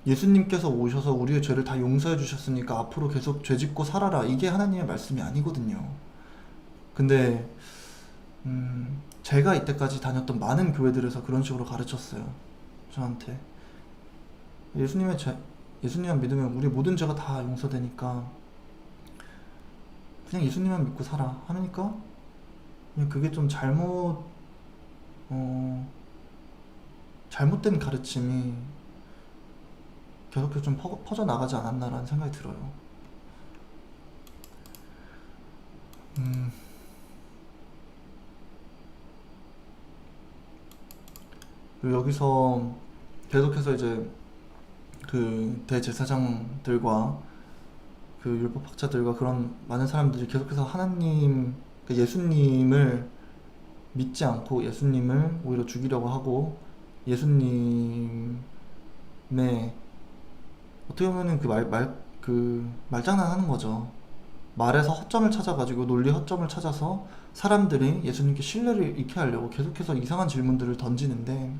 예수님께서 오셔서 우리의 죄를 다 용서해 주셨으니까 앞으로 계속 죄 짓고 살아라 이게 하나님의 말씀이 아니거든요. 근데 제가 이때까지 다녔던 많은 교회들에서 그런 식으로 가르쳤어요. 저한테 예수님만 믿으면 우리 모든 죄가 다 용서되니까 그냥 예수님만 믿고 살아 하니까 그냥 그게 좀 잘못된 가르침이 계속해서 좀 퍼져나가지 않았나라는 생각이 들어요. 그리고 여기서 계속해서 이제 그 대제사장들과 그 율법학자들과 그런 많은 사람들이 계속해서 예수님을 믿지 않고 예수님을 오히려 죽이려고 하고 예수님의 어떻게 보면은 그 말장난하는 거죠. 말에서 허점을 찾아가지고 논리 허점을 찾아서 사람들이 예수님께 신뢰를 잃게 하려고 계속해서 이상한 질문들을 던지는데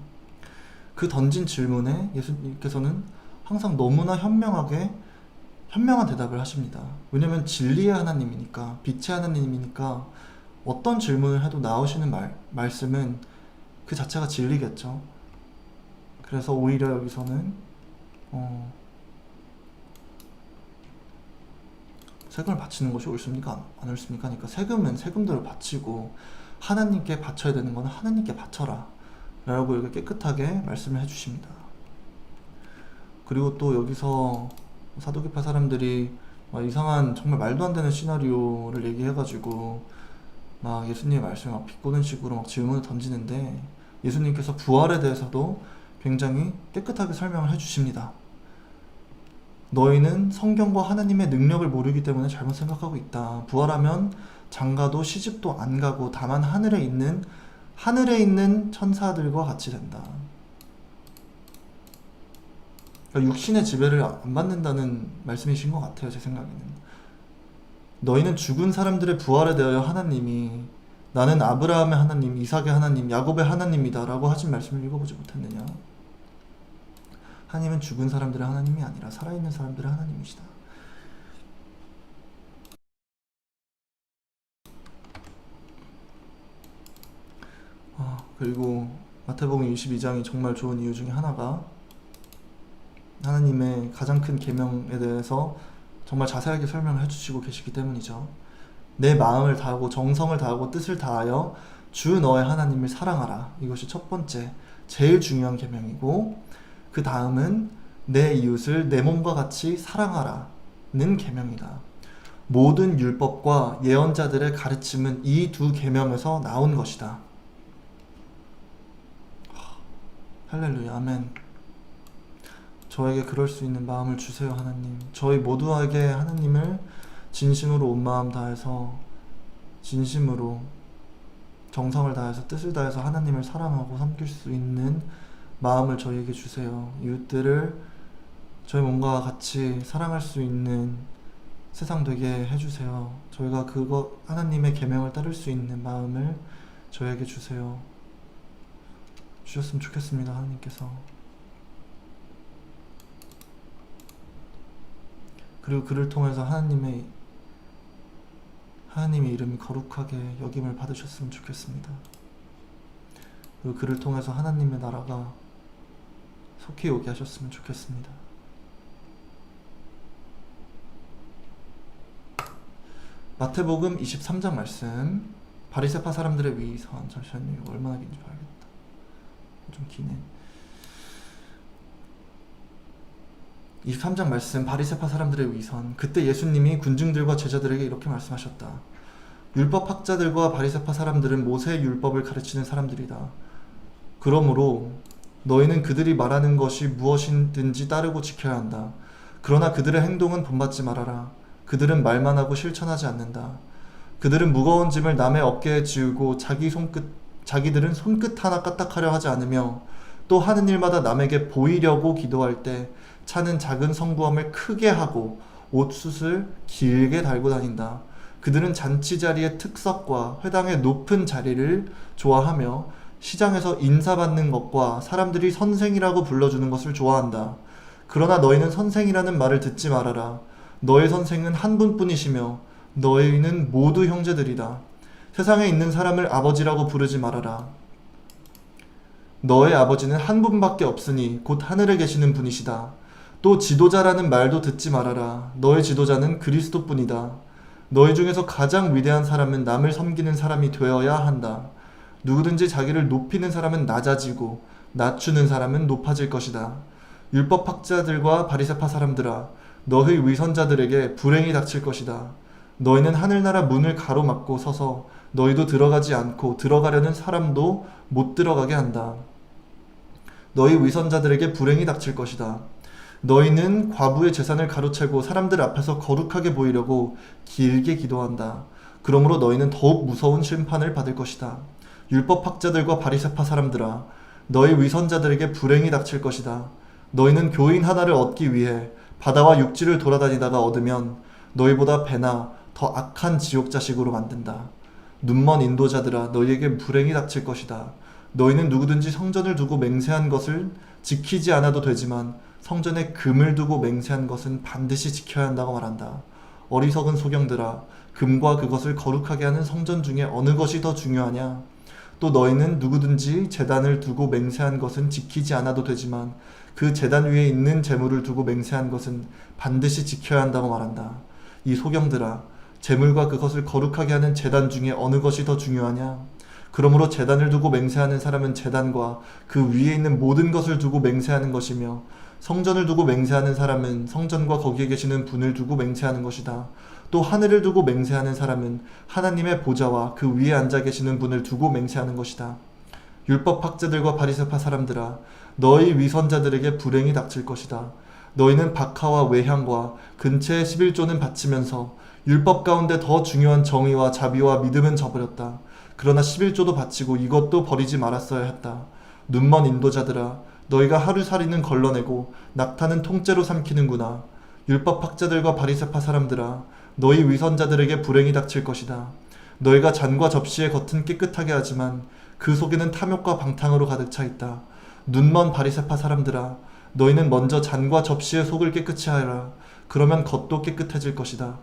그 던진 질문에 예수님께서는 항상 너무나 현명한 대답을 하십니다. 왜냐면 진리의 하나님이니까 빛의 하나님이니까 어떤 질문을 해도 나오시는 말씀은 그 자체가 진리겠죠. 그래서 오히려 여기서는 세금을 바치는 것이 옳습니까? 안 옳습니까? 그러니까 세금은 세금대로 바치고 하나님께 바쳐야 되는 거는 하나님께 바쳐라 라고 이렇게 깨끗하게 말씀을 해주십니다. 그리고 또 여기서 사두개파 사람들이 막 이상한 정말 말도 안 되는 시나리오를 얘기해가지고 막 예수님의 말씀을 막 비꼬는 식으로 막 질문을 던지는데, 예수님께서 부활에 대해서도 굉장히 깨끗하게 설명을 해주십니다. 너희는 성경과 하나님의 능력을 모르기 때문에 잘못 생각하고 있다. 부활하면 장가도 시집도 안 가고 다만 하늘에 있는 천사들과 같이 된다. 그러니까 육신의 지배를 안 받는다는 말씀이신 것 같아요, 제 생각에는. 너희는 죽은 사람들의 부활에 대하여 하나님이 나는 아브라함의 하나님, 이삭의 하나님, 야곱의 하나님이다 라고 하신 말씀을 읽어보지 못했느냐? 하나님은 죽은 사람들의 하나님이 아니라 살아있는 사람들의 하나님이시다. 그리고 마태복음 22장이 정말 좋은 이유 중에 하나가 하나님의 가장 큰 계명에 대해서 정말 자세하게 설명을 해주시고 계시기 때문이죠. 내 마음을 다하고 정성을 다하고 뜻을 다하여 주 너의 하나님을 사랑하라. 이것이 첫 번째, 제일 중요한 계명이고, 그 다음은 내 이웃을 내 몸과 같이 사랑하라는 계명이다. 모든 율법과 예언자들의 가르침은 이 두 계명에서 나온 것이다. 할렐루야, 아멘. 저에게 그럴 수 있는 마음을 주세요, 하나님. 저희 모두에게 하나님을 진심으로 온 마음 다해서, 진심으로 정성을 다해서 뜻을 다해서 하나님을 사랑하고 섬길 수 있는 마음을 저희에게 주세요. 이웃들을 저희 몸과 같이 사랑할 수 있는 세상 되게 해주세요. 저희가 하나님의 계명을 따를 수 있는 마음을 저희에게 주세요. 주셨으면 좋겠습니다, 하나님께서. 그리고 그를 통해서 하나님의 이름이 거룩하게 여김을 받으셨으면 좋겠습니다. 그리고 그를 통해서 하나님의 나라가 속히 오게 하셨으면 좋겠습니다. 마태복음 23장 말씀, 바리새파 사람들의 위선. 잠시만요, 이거 얼마나 긴지 봐야겠다. 좀 기네. 23장 말씀, 바리새파 사람들의 위선. 그때 예수님이 군중들과 제자들에게 이렇게 말씀하셨다. 율법학자들과 바리새파 사람들은 모세의 율법을 가르치는 사람들이다. 그러므로 너희는 그들이 말하는 것이 무엇이든지 따르고 지켜야 한다. 그러나 그들의 행동은 본받지 말아라. 그들은 말만 하고 실천하지 않는다. 그들은 무거운 짐을 남의 어깨에 지우고 자기들은 손끝 하나 까딱하려 하지 않으며, 또 하는 일마다 남에게 보이려고 기도할 때 차는 작은 성부함을 크게 하고 옷숫을 길게 달고 다닌다. 그들은 잔치 자리의 특석과 회당의 높은 자리를 좋아하며 시장에서 인사받는 것과 사람들이 선생이라고 불러주는 것을 좋아한다. 그러나 너희는 선생이라는 말을 듣지 말아라. 너의 선생은 한 분뿐이시며 너희는 모두 형제들이다. 세상에 있는 사람을 아버지라고 부르지 말아라. 너의 아버지는 한 분밖에 없으니 곧 하늘에 계시는 분이시다. 또 지도자라는 말도 듣지 말아라. 너의 지도자는 그리스도뿐이다. 너희 중에서 가장 위대한 사람은 남을 섬기는 사람이 되어야 한다. 누구든지 자기를 높이는 사람은 낮아지고 낮추는 사람은 높아질 것이다. 율법학자들과 바리새파 사람들아, 너희 위선자들에게 불행이 닥칠 것이다. 너희는 하늘나라 문을 가로막고 서서 너희도 들어가지 않고 들어가려는 사람도 못 들어가게 한다. 너희 위선자들에게 불행이 닥칠 것이다. 너희는 과부의 재산을 가로채고 사람들 앞에서 거룩하게 보이려고 길게 기도한다. 그러므로 너희는 더욱 무서운 심판을 받을 것이다. 율법학자들과 바리새파 사람들아, 너희 위선자들에게 불행이 닥칠 것이다. 너희는 교인 하나를 얻기 위해 바다와 육지를 돌아다니다가 얻으면 너희보다 배나 더 악한 지옥 자식으로 만든다. 눈먼 인도자들아, 너희에게 불행이 닥칠 것이다. 너희는 누구든지 성전을 두고 맹세한 것을 지키지 않아도 되지만 성전에 금을 두고 맹세한 것은 반드시 지켜야 한다고 말한다. 어리석은 소경들아, 금과 그것을 거룩하게 하는 성전 중에 어느 것이 더 중요하냐? 또 너희는 누구든지 제단을 두고 맹세한 것은 지키지 않아도 되지만 그 제단 위에 있는 제물을 두고 맹세한 것은 반드시 지켜야 한다고 말한다. 이 소경들아, 제물과 그것을 거룩하게 하는 제단 중에 어느 것이 더 중요하냐? 그러므로 제단을 두고 맹세하는 사람은 제단과 그 위에 있는 모든 것을 두고 맹세하는 것이며 성전을 두고 맹세하는 사람은 성전과 거기에 계시는 분을 두고 맹세하는 것이다. 또 하늘을 두고 맹세하는 사람은 하나님의 보좌와 그 위에 앉아 계시는 분을 두고 맹세하는 것이다. 율법 학자들과 바리새파 사람들아, 너희 위선자들에게 불행이 닥칠 것이다. 너희는 박하와 외향과 근처의 11조는 바치면서 율법 가운데 더 중요한 정의와 자비와 믿음은 저버렸다. 그러나 11조도 바치고 이것도 버리지 말았어야 했다. 눈먼 인도자들아, 너희가 하루살이는 걸러내고 낙타는 통째로 삼키는구나. 율법 학자들과 바리새파 사람들아, 너희 위선자들에게 불행이 닥칠 것이다. 너희가 잔과 접시의 겉은 깨끗하게 하지만 그 속에는 탐욕과 방탕으로 가득 차 있다. 눈먼 바리새파 사람들아, 너희는 먼저 잔과 접시의 속을 깨끗이 하라. 그러면 겉도 깨끗해질 것이다.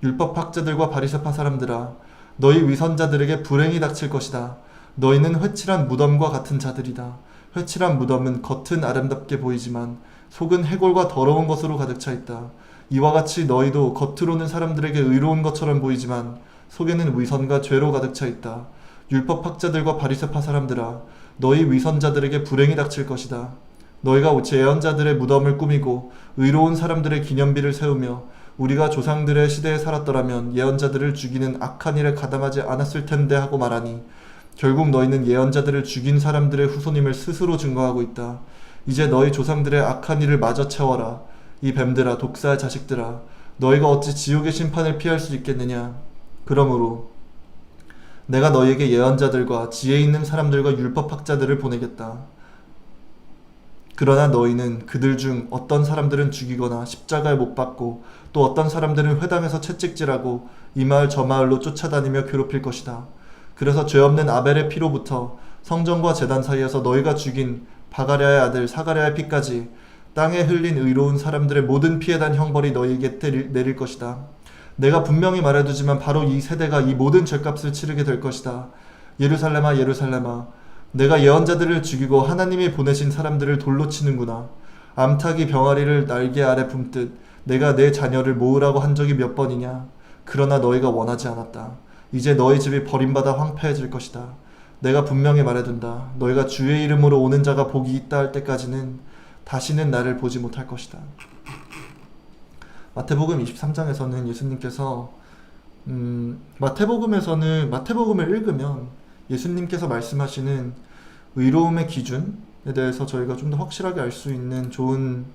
율법 학자들과 바리새파 사람들아, 너희 위선자들에게 불행이 닥칠 것이다. 너희는 회칠한 무덤과 같은 자들이다. 회칠한 무덤은 겉은 아름답게 보이지만 속은 해골과 더러운 것으로 가득 차 있다. 이와 같이 너희도 겉으로는 사람들에게 의로운 것처럼 보이지만 속에는 위선과 죄로 가득 차 있다. 율법 학자들과 바리새파 사람들아, 너희 위선자들에게 불행이 닥칠 것이다. 너희가 예언자들의 무덤을 꾸미고 의로운 사람들의 기념비를 세우며 우리가 조상들의 시대에 살았더라면 예언자들을 죽이는 악한 일에 가담하지 않았을 텐데 하고 말하니 결국 너희는 예언자들을 죽인 사람들의 후손임을 스스로 증거하고 있다. 이제 너희 조상들의 악한 일을 마저 채워라. 이 뱀들아, 독사의 자식들아, 너희가 어찌 지옥의 심판을 피할 수 있겠느냐. 그러므로 내가 너희에게 예언자들과 지혜 있는 사람들과 율법학자들을 보내겠다. 그러나 너희는 그들 중 어떤 사람들은 죽이거나 십자가에 못 박고 또 어떤 사람들은 회당에서 채찍질하고 이 마을 저 마을로 쫓아다니며 괴롭힐 것이다. 그래서 죄 없는 아벨의 피로부터 성전과 제단 사이에서 너희가 죽인 바가랴의 아들 사가랴의 피까지 땅에 흘린 의로운 사람들의 모든 피에 대한 형벌이 너희에게 내릴 것이다. 내가 분명히 말해두지만 바로 이 세대가 이 모든 죄값을 치르게 될 것이다. 예루살렘아, 예루살렘아, 내가 예언자들을 죽이고 하나님이 보내신 사람들을 돌로 치는구나. 암탉이 병아리를 날개 아래 품듯 내가 내 자녀를 모으라고 한 적이 몇 번이냐. 그러나 너희가 원하지 않았다. 이제 너희 집이 버림받아 황폐해질 것이다. 내가 분명히 말해둔다. 너희가 주의 이름으로 오는 자가 복이 있다 할 때까지는 다시는 나를 보지 못할 것이다. 마태복음 23장에서는 예수님께서 마태복음을 읽으면 예수님께서 말씀하시는 의로움의 기준에 대해서 저희가 좀 더 확실하게 알 수 있는 좋은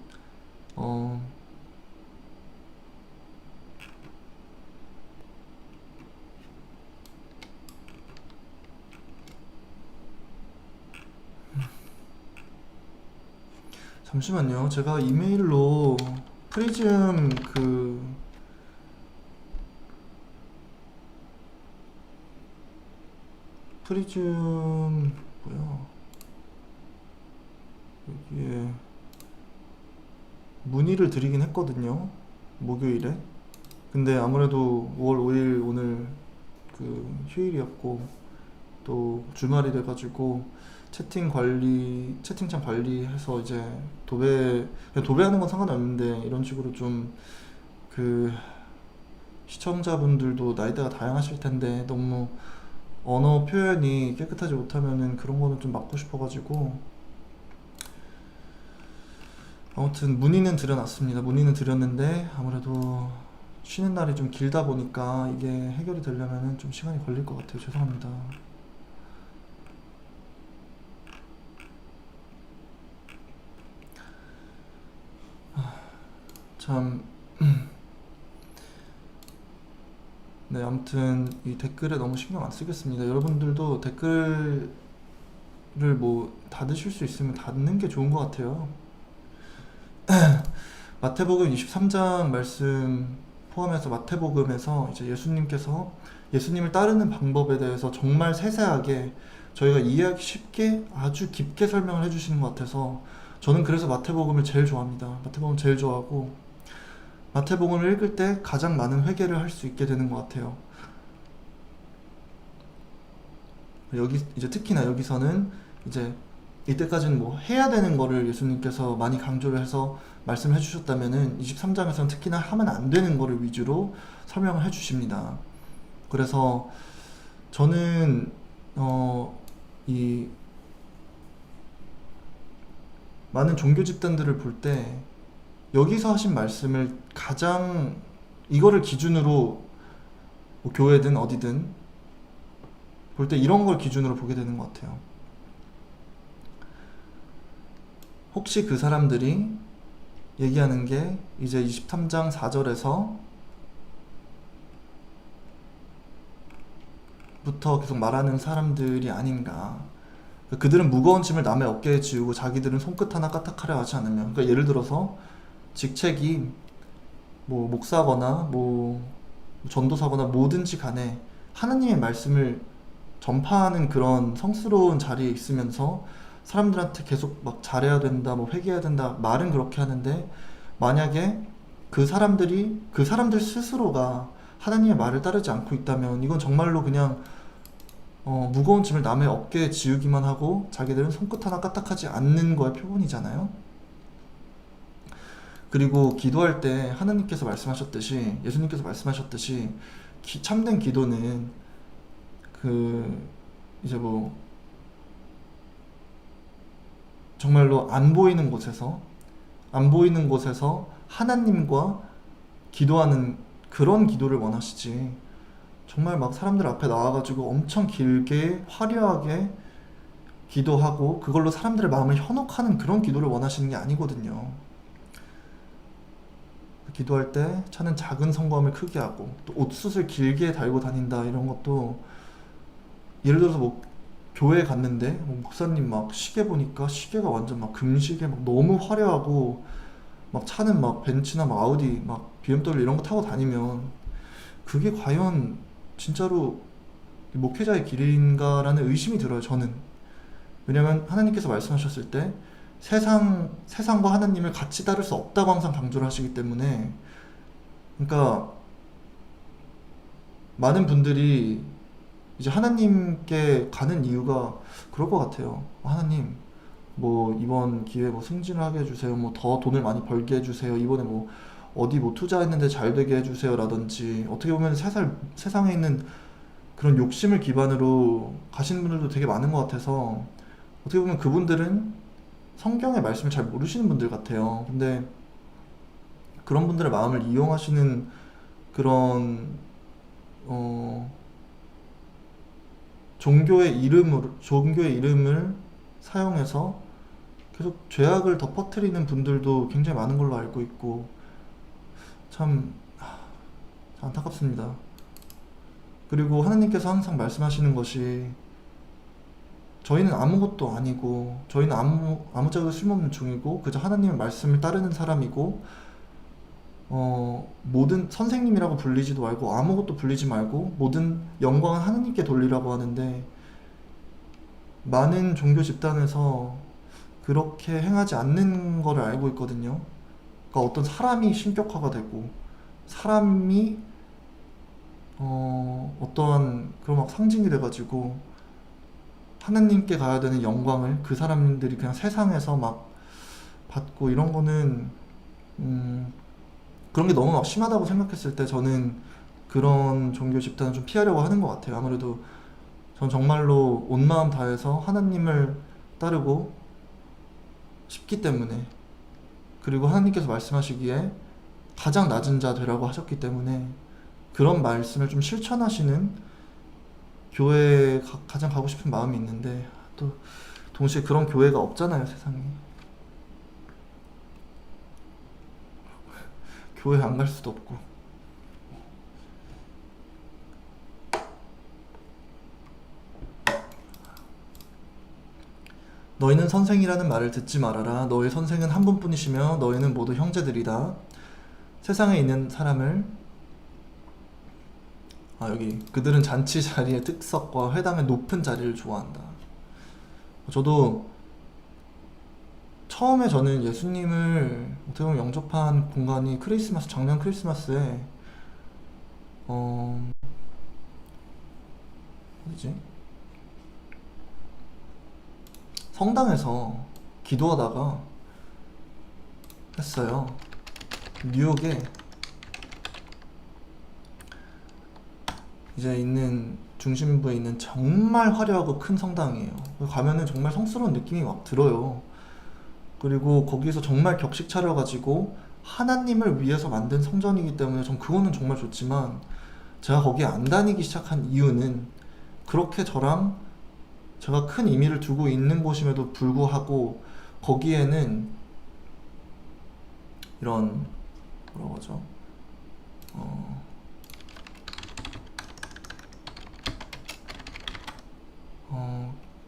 잠시만요. 제가 이메일로 프리즘 뭐야, 여기에 문의를 드리긴 했거든요, 목요일에. 근데 아무래도 5월 5일 오늘 휴일이었고 또 주말이 돼가지고 채팅창 관리해서 이제 도배하는 건 상관없는데 이런 식으로 좀 시청자분들도 나이대가 다양하실 텐데 너무 언어 표현이 깨끗하지 못하면은 그런 거는 좀 막고 싶어가지고 아무튼 문의는 드려놨습니다. 문의는 드렸는데 아무래도 쉬는 날이 좀 길다 보니까 이게 해결이 되려면은 좀 시간이 걸릴 것 같아요. 죄송합니다. 참 네, 아무튼 이 댓글에 너무 신경 안 쓰겠습니다. 여러분들도 댓글을 뭐 닫으실 수 있으면 닫는 게 좋은 것 같아요. 마태복음 23장 말씀 포함해서 마태복음에서 이제 예수님께서 예수님을 따르는 방법에 대해서 정말 세세하게 저희가 이해하기 쉽게 아주 깊게 설명을 해주시는 것 같아서 저는 그래서 마태복음을 제일 좋아합니다. 마태복음 제일 좋아하고 마태복음을 읽을 때 가장 많은 회개를 할 수 있게 되는 것 같아요. 여기 이제 특히나 여기서는 이제 이때까지는 뭐 해야 되는 거를 예수님께서 많이 강조를 해서 말씀을 해주셨다면은 23장에서는 특히나 하면 안 되는 거를 위주로 설명을 해주십니다. 그래서 저는 이 많은 종교 집단들을 볼 때 여기서 하신 말씀을 가장 이거를 기준으로 뭐 교회든 어디든 볼 때 이런 걸 기준으로 보게 되는 것 같아요. 혹시 그 사람들이 얘기하는 게 이제 23장 4절에서 부터 계속 말하는 사람들이 아닌가. 그들은 무거운 짐을 남의 어깨에 지우고 자기들은 손끝 하나 까딱하려 하지 않으면, 그러니까 예를 들어서 직책이 뭐 목사거나 뭐 전도사거나 뭐든지 간에 하나님의 말씀을 전파하는 그런 성스러운 자리에 있으면서 사람들한테 계속 막 잘해야 된다, 뭐 회개해야 된다, 말은 그렇게 하는데 만약에 그 사람들 스스로가 하나님의 말을 따르지 않고 있다면 이건 정말로 그냥 무거운 짐을 남의 어깨에 지우기만 하고 자기들은 손끝 하나 까딱하지 않는 거의 표본이잖아요. 그리고 기도할 때 하나님께서 말씀하셨듯이, 예수님께서 말씀하셨듯이 참된 기도는 이제 뭐 정말로 안 보이는 곳에서 하나님과 기도하는 그런 기도를 원하시지, 정말 막 사람들 앞에 나와가지고 엄청 길게 화려하게 기도하고 그걸로 사람들의 마음을 현혹하는 그런 기도를 원하시는 게 아니거든요. 기도할 때 차는 작은 성검을 크게 하고 또 옷숫을 길게 달고 다닌다, 이런 것도 예를 들어서 뭐 교회 갔는데 뭐 목사님 막 시계 보니까 시계가 완전 막 금시계 막 너무 화려하고 막 차는 막 벤츠나 막 아우디 막 BMW 이런 거 타고 다니면 그게 과연 진짜로 목회자의 길인가라는 의심이 들어요, 저는. 왜냐면 하나님께서 말씀하셨을 때 세상과 하나님을 같이 따를 수 없다고 항상 강조를 하시기 때문에, 그러니까 많은 분들이 이제 하나님께 가는 이유가 그럴 것 같아요. 하나님, 뭐 이번 기회에 뭐 승진을 하게 해주세요, 뭐 더 돈을 많이 벌게 해주세요, 이번에 뭐 어디 뭐 투자했는데 잘 되게 해주세요 라든지, 어떻게 보면 세상에 있는 그런 욕심을 기반으로 가시는 분들도 되게 많은 것 같아서 어떻게 보면 그분들은 성경의 말씀을 잘 모르시는 분들 같아요. 근데 그런 분들의 마음을 이용하시는 그런 종교의 이름을 사용해서 계속 죄악을 덮어뜨리는 분들도 굉장히 많은 걸로 알고 있고, 참 안타깝습니다. 그리고 하나님께서 항상 말씀하시는 것이, 저희는 아무것도 아니고 저희는 아무짝에도 쓸모없는 종이고 그저 하나님의 말씀을 따르는 사람이고, 모든 선생님이라고 불리지도 말고 아무것도 불리지 말고 모든 영광은 하나님께 돌리라고 하는데, 많은 종교 집단에서 그렇게 행하지 않는 거를 알고 있거든요. 그러니까 어떤 사람이 신격화가 되고 사람이 어떠한 그런 막 상징이 돼가지고 하나님께 가야 되는 영광을 그 사람들이 그냥 세상에서 막 받고, 이런 거는 그런 게 너무 막 심하다고 생각했을 때 저는 그런 종교 집단을 좀 피하려고 하는 것 같아요. 아무래도 전 정말로 온 마음 다해서 하나님을 따르고 싶기 때문에, 그리고 하나님께서 말씀하시기에 가장 낮은 자 되라고 하셨기 때문에 그런 말씀을 좀 실천하시는 교회에 가장 가고 싶은 마음이 있는데, 또 동시에 그런 교회가 없잖아요, 세상에. 교회 안 갈 수도 없고. 너희는 선생이라는 말을 듣지 말아라. 너희 선생은 한 분뿐이시며 너희는 모두 형제들이다. 세상에 있는 사람을 여기 그들은 잔치 자리의 특석과 회당의 높은 자리를 좋아한다. 저도 처음에 저는 예수님을 어떻게 보면 영접한 공간이 작년 크리스마스에 어디지? 성당에서 기도하다가 했어요. 뉴욕에 이제 있는 중심부에 있는 정말 화려하고 큰 성당이에요. 가면은 정말 성스러운 느낌이 막 들어요. 그리고 거기서 정말 격식 차려가지고 하나님을 위해서 만든 성전이기 때문에 전 그거는 정말 좋지만, 제가 거기에 안 다니기 시작한 이유는 그렇게 저랑 제가 큰 의미를 두고 있는 곳임에도 불구하고 거기에는 이런, 뭐라고 하죠? 어,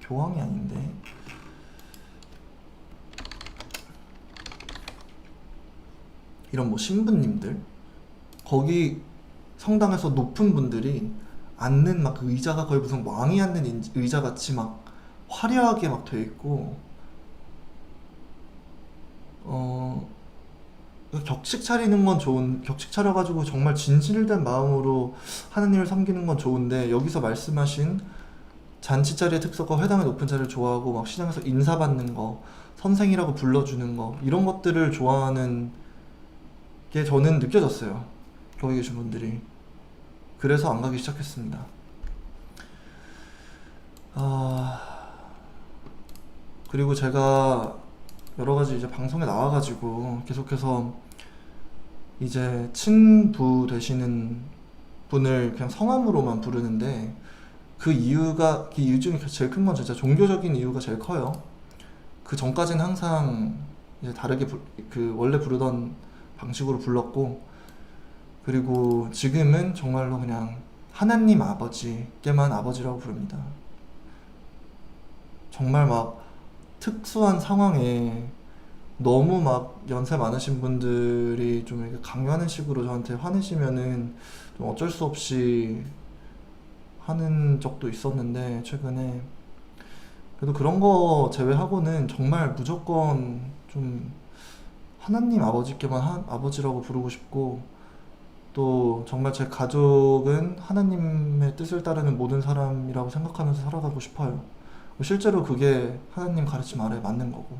교황이 아닌데, 이런 뭐 신부님들, 거기 성당에서 높은 분들이 앉는 막 그 의자가 거의 무슨 왕이 앉는 의자 같이 막 화려하게 막 돼 있고, 어, 격식 차리는 건 격식 차려가지고 정말 진실된 마음으로 하나님을 섬기는 건 좋은데, 여기서 말씀하신 잔치 자리의 특성과 회당의 높은 자리를 좋아하고 막 시장에서 인사받는 거, 선생이라고 불러주는 거, 이런 것들을 좋아하는 게 저는 느껴졌어요. 거기 계신 분들이. 그래서 안 가기 시작했습니다. 아, 그리고 제가 여러 가지 이제 방송에 나와가지고 계속해서 이제 친부 되시는 분을 그냥 성함으로만 부르는데, 그 이유 중에 제일 큰 건 진짜 종교적인 이유가 제일 커요. 그 전까지는 항상 이제 다르게 그 원래 부르던 방식으로 불렀고, 그리고 지금은 정말로 그냥 하나님 아버지께만 아버지라고 부릅니다. 정말 막 특수한 상황에 너무 막 연세 많으신 분들이 좀 이렇게 강요하는 식으로 저한테 화내시면은 좀 어쩔 수 없이 하는 적도 있었는데, 최근에. 그래도 그런 거 제외하고는 정말 무조건 좀 하나님 아버지께만 아버지라고 부르고 싶고, 또 정말 제 가족은 하나님의 뜻을 따르는 모든 사람이라고 생각하면서 살아가고 싶어요. 실제로 그게 하나님 가르침 아래 맞는 거고,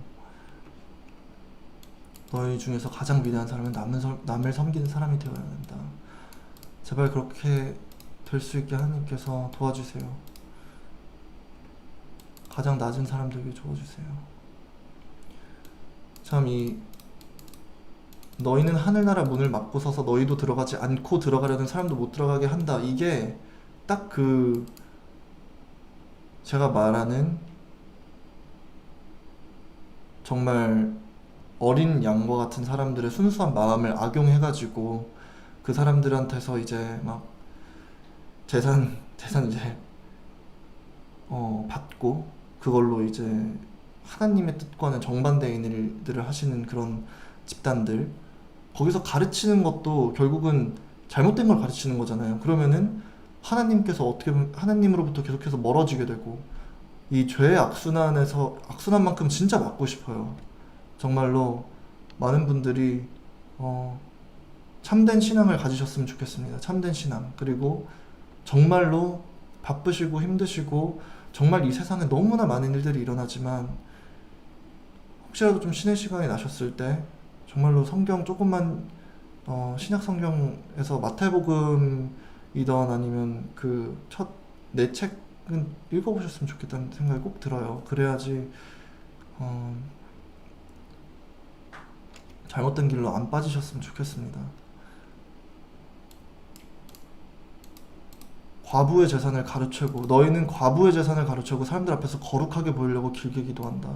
너희 중에서 가장 위대한 사람은 남을 섬기는 사람이 되어야 한다. 제발 그렇게 될 수 있게 하나님께서 도와주세요. 가장 낮은 사람들 위해 도와주세요. 참, 너희는 하늘나라 문을 막고 서서 너희도 들어가지 않고 들어가려는 사람도 못 들어가게 한다. 이게 딱 제가 말하는 정말 어린 양과 같은 사람들의 순수한 마음을 악용해가지고 그 사람들한테서 이제 막 재산 이제 받고, 그걸로 이제 하나님의 뜻과는 정반대인 일들을 하시는 그런 집단들, 거기서 가르치는 것도 결국은 잘못된 걸 가르치는 거잖아요. 그러면은 하나님께서 어떻게 보면 하나님으로부터 계속해서 멀어지게 되고, 이 죄의 악순환만큼 진짜 막고 싶어요. 정말로 많은 분들이 참된 신앙을 가지셨으면 좋겠습니다. 참된 신앙. 그리고 정말로 바쁘시고 힘드시고 정말 이 세상에 너무나 많은 일들이 일어나지만, 혹시라도 좀 쉬는 시간이 나셨을 때 정말로 성경 조금만, 신약 성경에서 마태복음이던 아니면 그 네 책은 읽어보셨으면 좋겠다는 생각이 꼭 들어요. 그래야지 잘못된 길로 안 빠지셨으면 좋겠습니다. 과부의 재산을 가로채고, 너희는 과부의 재산을 가로채고 사람들 앞에서 거룩하게 보이려고 길게 기도한다.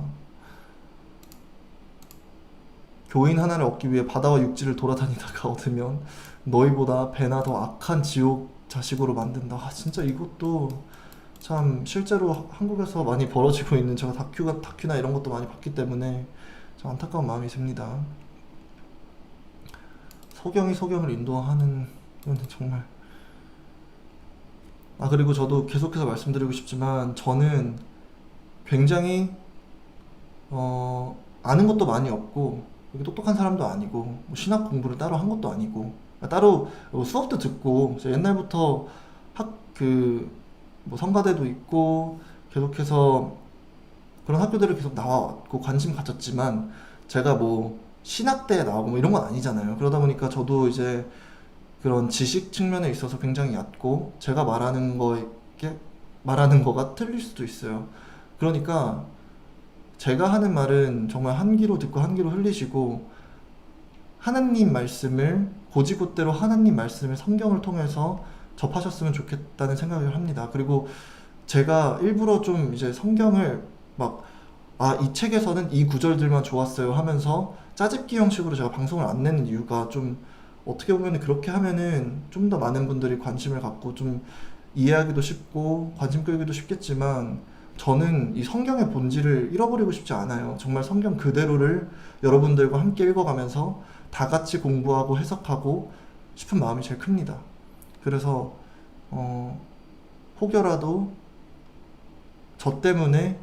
교인 하나를 얻기 위해 바다와 육지를 돌아다니다가 얻으면 너희보다 배나 더 악한 지옥 자식으로 만든다. 진짜 이것도 참 실제로 한국에서 많이 벌어지고 있는, 제가 다큐나 이런 것도 많이 봤기 때문에 참 안타까운 마음이 듭니다. 소경이 소경을 인도하는 건 정말. 그리고 저도 계속해서 말씀드리고 싶지만, 저는 굉장히 아는 것도 많이 없고 똑똑한 사람도 아니고, 뭐 신학 공부를 따로 한 것도 아니고, 따로 수업도 듣고 옛날부터 뭐 성가대도 있고 계속해서 그런 학교들을 계속 나와왔고 관심 가졌지만, 제가 뭐 신학대에 나오고 뭐 이런 건 아니잖아요. 그러다 보니까 저도 이제 그런 지식 측면에 있어서 굉장히 얕고, 제가 말하는 거에 이렇게 말하는 거가 틀릴 수도 있어요. 그러니까 제가 하는 말은 정말 한 귀로 듣고 한 귀로 흘리시고 하나님 말씀을 고지곳대로 하나님 말씀을 성경을 통해서 접하셨으면 좋겠다는 생각을 합니다. 그리고 제가 일부러 좀 이제 성경을 막 이 책에서는 이 구절들만 좋았어요 하면서 짜집기 형식으로 제가 방송을 안 내는 이유가 좀 어떻게 보면 그렇게 하면은 좀 더 많은 분들이 관심을 갖고 좀 이해하기도 쉽고 관심 끌기도 쉽겠지만 저는 이 성경의 본질을 잃어버리고 싶지 않아요. 정말 성경 그대로를 여러분들과 함께 읽어가면서 다 같이 공부하고 해석하고 싶은 마음이 제일 큽니다. 그래서 혹여라도 저 때문에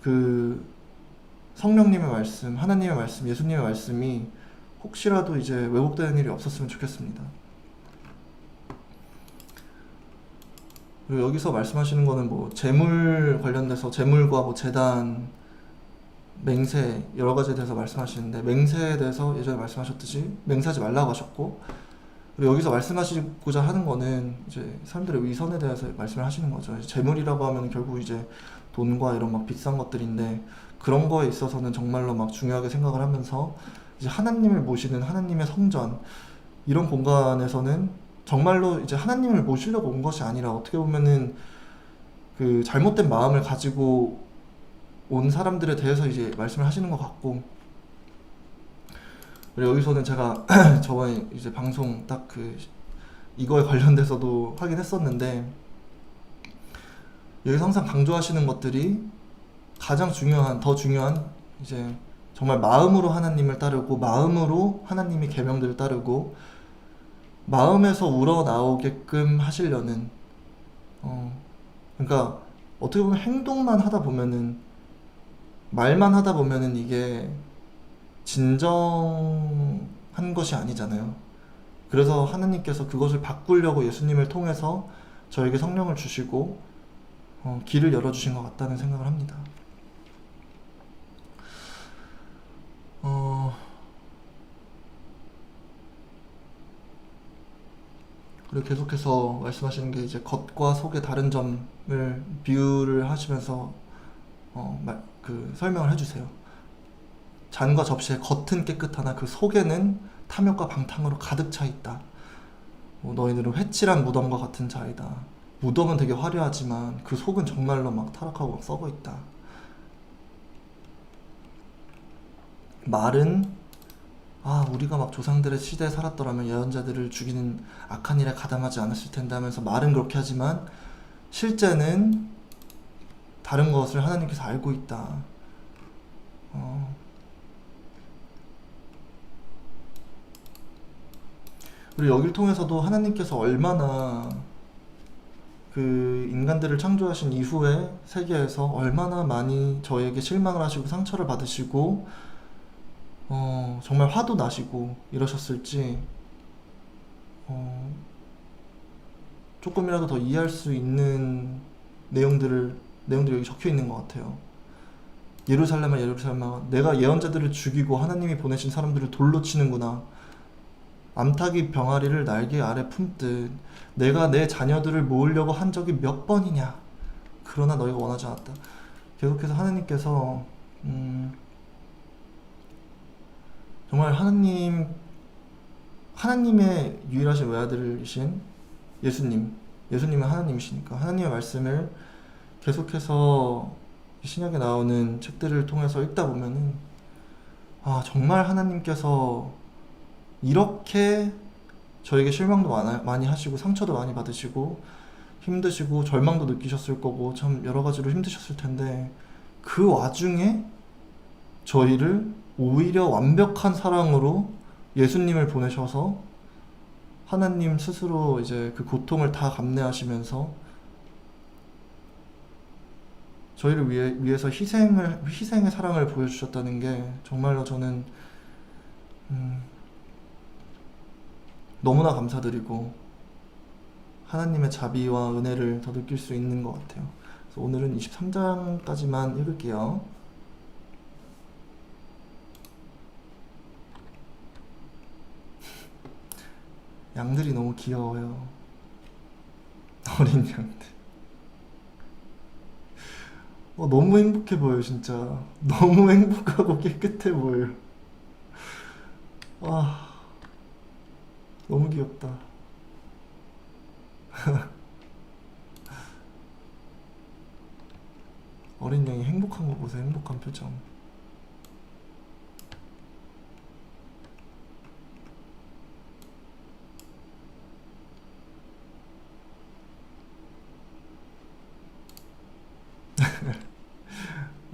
그 성령님의 말씀, 하나님의 말씀, 예수님의 말씀이 혹시라도 이제 왜곡되는 일이 없었으면 좋겠습니다. 그리고 여기서 말씀하시는 거는 뭐 재물 관련돼서 재물과 뭐 재단, 맹세 여러 가지에 대해서 말씀하시는데 맹세에 대해서 예전에 말씀하셨듯이 맹세하지 말라고 하셨고 그리고 여기서 말씀하시고자 하는 거는 이제 사람들의 위선에 대해서 말씀을 하시는 거죠. 재물이라고 하면 결국 이제 돈과 이런 막 비싼 것들인데 그런 거에 있어서는 정말로 막 중요하게 생각을 하면서 이제 하나님을 모시는 하나님의 성전 이런 공간에서는 정말로 이제 하나님을 모시려고 온 것이 아니라 어떻게 보면은 그 잘못된 마음을 가지고 온 사람들에 대해서 이제 말씀을 하시는 것 같고 그리고 여기서는 제가 저번에 이제 방송 딱 그 이거에 관련돼서도 하긴 했었는데 여기서 항상 강조하시는 것들이 가장 중요한 더 중요한 이제 정말 마음으로 하나님을 따르고 마음으로 하나님의 계명들을 따르고 마음에서 우러나오게끔 하시려는 그러니까 어떻게 보면 행동만 하다 보면은 말만 하다 보면은 이게 진정한 것이 아니잖아요. 그래서 하나님께서 그것을 바꾸려고 예수님을 통해서 저에게 성령을 주시고 길을 열어주신 것 같다는 생각을 합니다. 그리고 계속해서 말씀하시는 게 이제 겉과 속의 다른 점을 비유를 하시면서 설명을 해주세요. 잔과 접시의 겉은 깨끗하나 그 속에는 탐욕과 방탕으로 가득 차 있다. 너희들은 회칠한 무덤과 같은 자이다. 무덤은 되게 화려하지만 그 속은 정말로 막 타락하고 막 썩어 있다. 말은 우리가 막 조상들의 시대에 살았더라면 예언자들을 죽이는 악한 일에 가담하지 않았을 텐데 하면서 말은 그렇게 하지만 실제는 다른 것을 하나님께서 알고 있다. 그리고 여기를 통해서도 하나님께서 얼마나 그 인간들을 창조하신 이후에 세계에서 얼마나 많이 저에게 실망을 하시고 상처를 받으시고 정말 화도 나시고 이러셨을지 조금이라도 더 이해할 수 있는 내용들이 여기 적혀 있는 것 같아요. 예루살렘아 예루살렘아 내가 예언자들을 죽이고 하나님이 보내신 사람들을 돌로 치는구나. 암탉이 병아리를 날개 아래 품듯 내가 내 자녀들을 모으려고 한 적이 몇 번이냐. 그러나 너희가 원하지 않았다. 계속해서 하나님께서 정말 하나님의 유일하신 외아들이신 예수님은 하나님이시니까 하나님의 말씀을 계속해서 신약에 나오는 책들을 통해서 읽다 보면은 정말 하나님께서 이렇게 저에게 실망도 많이 하시고 상처도 많이 받으시고 힘드시고 절망도 느끼셨을 거고 참 여러 가지로 힘드셨을 텐데 그 와중에 저희를 오히려 완벽한 사랑으로 예수님을 보내셔서 하나님 스스로 이제 그 고통을 다 감내하시면서 저희를 위해서 희생의 사랑을 보여주셨다는 게 정말로 저는 너무나 감사드리고 하나님의 자비와 은혜를 더 느낄 수 있는 것 같아요. 그래서 오늘은 23장까지만 읽을게요. 양들이 너무 귀여워요. 어린 양들. 너무 행복해 보여요, 진짜. 너무 행복하고 깨끗해 보여요. 아, 너무 귀엽다. 어린 양이 행복한 거 보세요, 행복한 표정.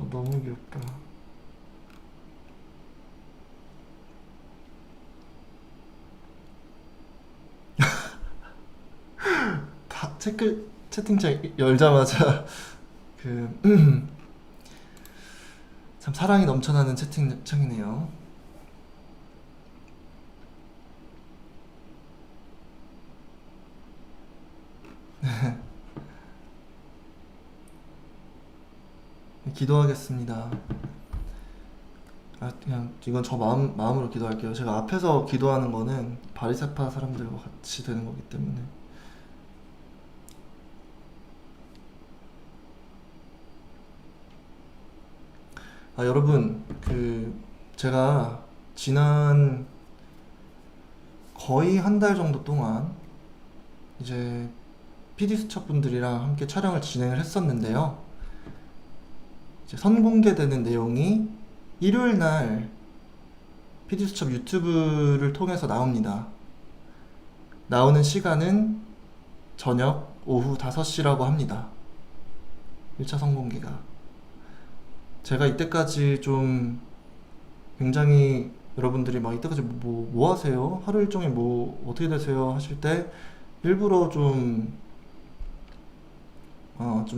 너무 귀엽다. 다 채팅창 열자마자 그 참 사랑이 넘쳐나는 채팅창이네요. 기도하겠습니다. 그냥 이건 저 마음으로 기도할게요. 제가 앞에서 기도하는 거는 바리새파 사람들과 같이 되는 거기 때문에. 여러분, 제가 지난 거의 한 달 정도 동안 이제 PD수첩 분들이랑 함께 촬영을 진행을 했었는데요. 이제 선공개되는 내용이 일요일 날 PD수첩 유튜브를 통해서 나옵니다. 나오는 시간은 저녁 오후 5시라고 합니다. 1차 선공개가. 제가 이때까지 좀 굉장히 여러분들이 막 이때까지 뭐 하세요? 하루 일정이 뭐 어떻게 되세요? 하실 때 일부러 좀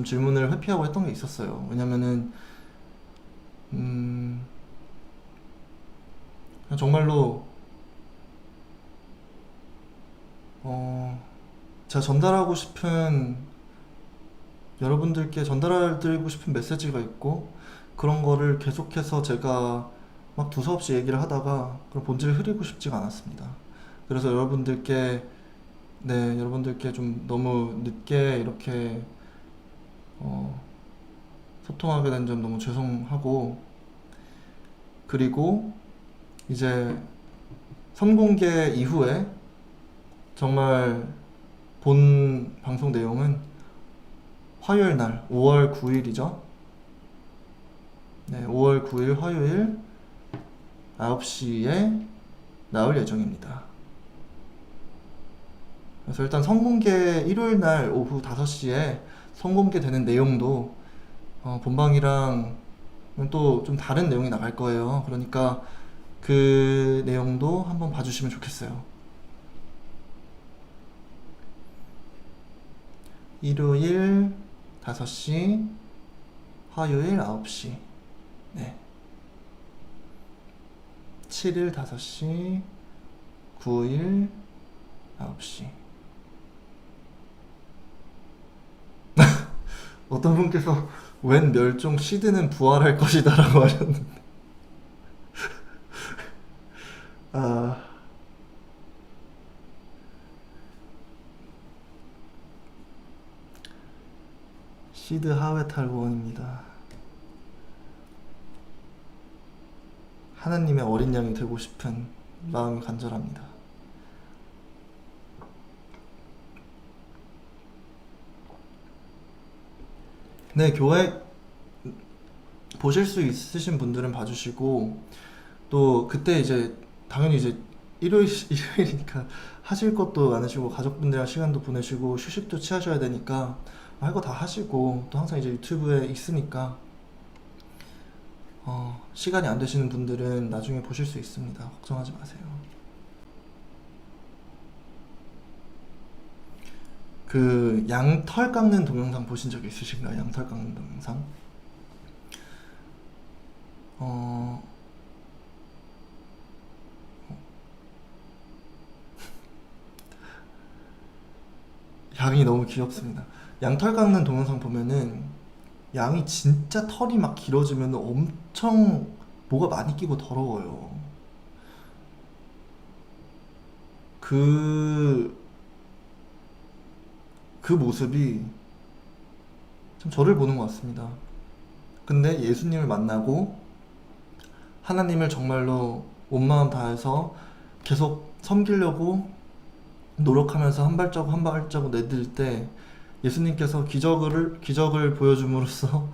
질문을 회피하고 했던 게 있었어요. 왜냐면은 그냥 정말로 제가 전달하고 싶은 여러분들께 전달드리고 싶은 메시지가 있고 그런 거를 계속해서 제가 막 두서없이 얘기를 하다가 그런 본질을 흐리고 싶지가 않았습니다. 그래서 여러분들께 좀 너무 늦게 이렇게 소통하게 된 점 너무 죄송하고, 그리고 이제 선공개 이후에 정말 본 방송 내용은 화요일 날 5월 9일이죠. 네, 5월 9일 화요일 9시에 나올 예정입니다. 그래서 일단 선공개 일요일 날 오후 5시에 선공개되는 내용도 본방이랑 또 좀 다른 내용이 나갈 거예요. 그러니까 그 내용도 한번 봐주시면 좋겠어요. 일요일 5시, 화요일 9시. 네. 7일 5시, 9일 9시. 어떤 분께서 웬 멸종 시드는 부활할 것이다 라고 하셨는데 시드 하회탈구원입니다. 하나님의 어린 양이 되고 싶은 마음이 간절합니다. 네, 교회 보실 수 있으신 분들은 봐주시고, 또 그때 이제 당연히 이제 일요일이니까 하실 것도 많으시고 가족분들이랑 시간도 보내시고 휴식도 취하셔야 되니까 할 거 다 하시고, 또 항상 이제 유튜브에 있으니까 시간이 안 되시는 분들은 나중에 보실 수 있습니다. 걱정하지 마세요. 그 양털 깎는 동영상 보신 적 있으신가요? 양털 깎는 동영상? 양이 너무 귀엽습니다. 양털 깎는 동영상 보면은 양이 진짜 털이 막 길어지면 엄청 뭐가 많이 끼고 더러워요. 그 모습이 참 저를 보는 것 같습니다. 근데 예수님을 만나고 하나님을 정말로 온 마음 다해서 계속 섬기려고 노력하면서 한 발자국 한 발자국 내딜 때 예수님께서 기적을 보여줌으로써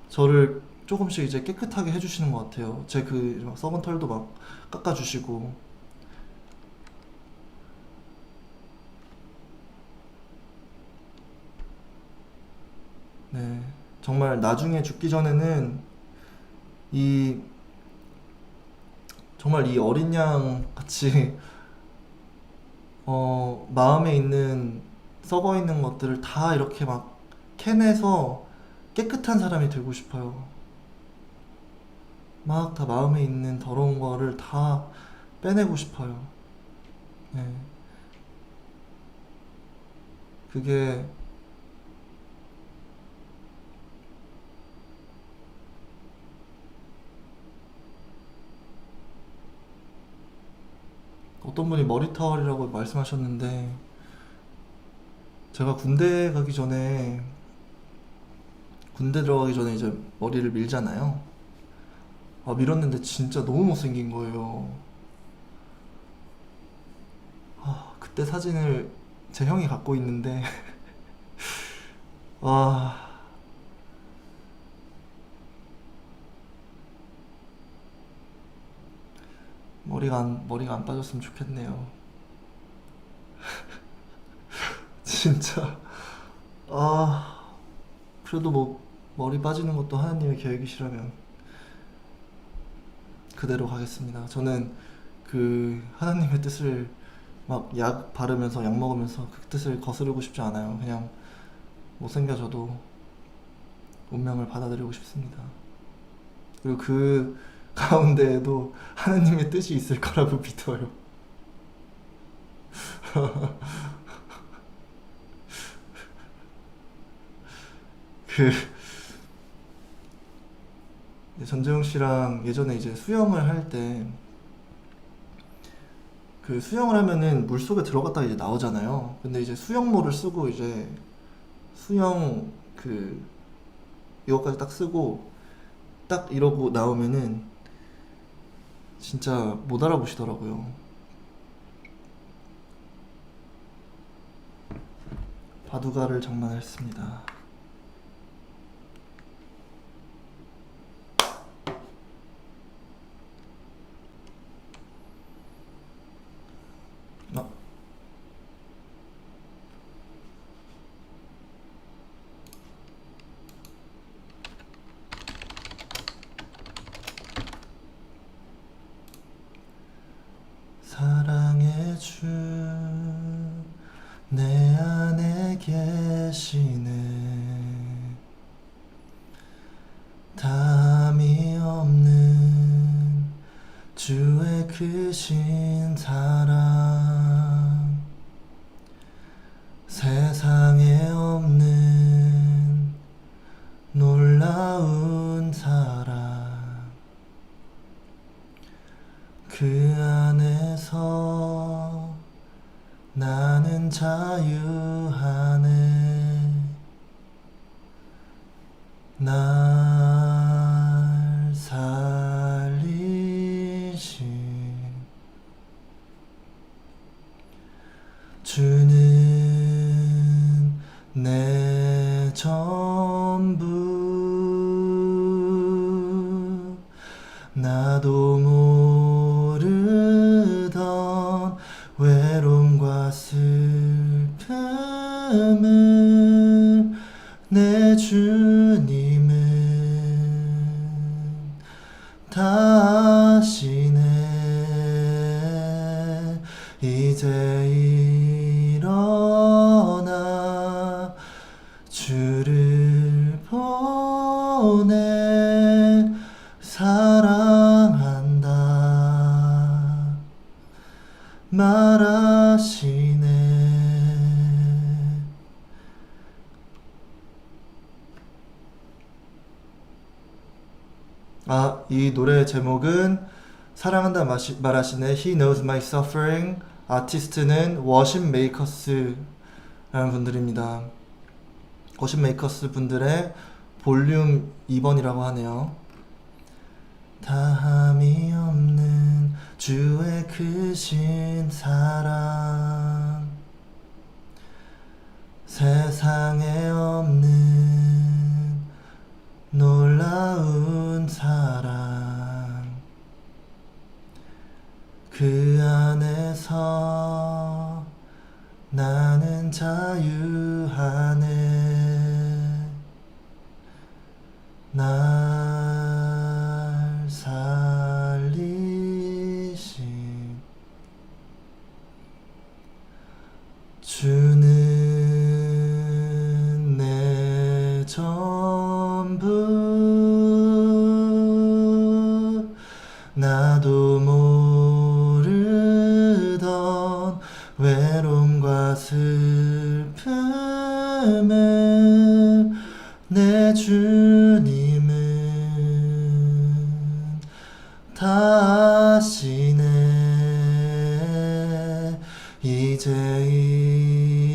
저를 조금씩 이제 깨끗하게 해주시는 것 같아요. 제 그 썩은 털도 막 깎아주시고. 네, 정말 나중에 죽기 전에는 이 정말 이 어린 양 같이 마음에 있는 썩어 있는 것들을 다 이렇게 막 캐내서 깨끗한 사람이 되고 싶어요. 막 다 마음에 있는 더러운 거를 다 빼내고 싶어요. 네, 그게 어떤 분이 머리털이라고 말씀하셨는데 제가 군대 들어가기 전에 이제 머리를 밀잖아요. 아, 밀었는데 진짜 너무 못생긴 거예요. 아, 그때 사진을 제 형이 갖고 있는데 와, 머리가 안 빠졌으면 좋겠네요. 진짜. 아, 그래도 뭐 머리 빠지는 것도 하나님의 계획이시라면 그대로 가겠습니다. 저는 그 하나님의 뜻을 막 약 바르면서 약 먹으면서 그 뜻을 거스르고 싶지 않아요. 그냥 못생겨져도 운명을 받아들이고 싶습니다. 그리고 그 가운데에도 하나님의 뜻이 있을 거라고 믿어요. 그 전재용 씨랑 예전에 이제 수영을 할 때 그 수영을 하면은 물 속에 들어갔다가 이제 나오잖아요. 근데 이제 수영모를 쓰고 이제 수영 그 이거까지 딱 쓰고 딱 이러고 나오면은 진짜 못 알아보시더라고요. 바둑알을 장만했습니다. 아, 사랑의 주 내 안에 계시네. 담이 없는 주의 크신 사랑, 세상에 없는 놀라운 사랑, 그 안에서 나는 자유하네. 날 살리신 주는 내 전부. 나도 모르던 외로움과 슬픔을 내 주님은 다 아시네. 이제 일어나 주를 보내 사랑한다 말하시네. 아, 이 노래 제목은 사랑한다 말하시네 He Knows My Suffering. 아티스트는 워십 메이커스라는 분들입니다. 워십 메이커스 분들의 볼륨 2번이라고 하네요. 다함이 없는 주의 크신 사랑, 세상에 없는 놀라운 사랑, 그 안에서 나는 자유하네. 날 살리신 주는 내 전부. 나도 모르던 외로움과 슬픔을 내 주님은 다 아시네. 이제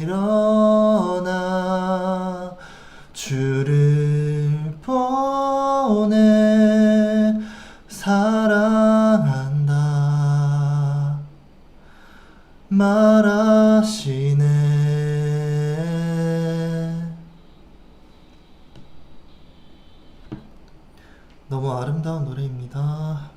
일어나 주를 보내 사랑한다 말하시네. 너무 아름다운 노래입니다.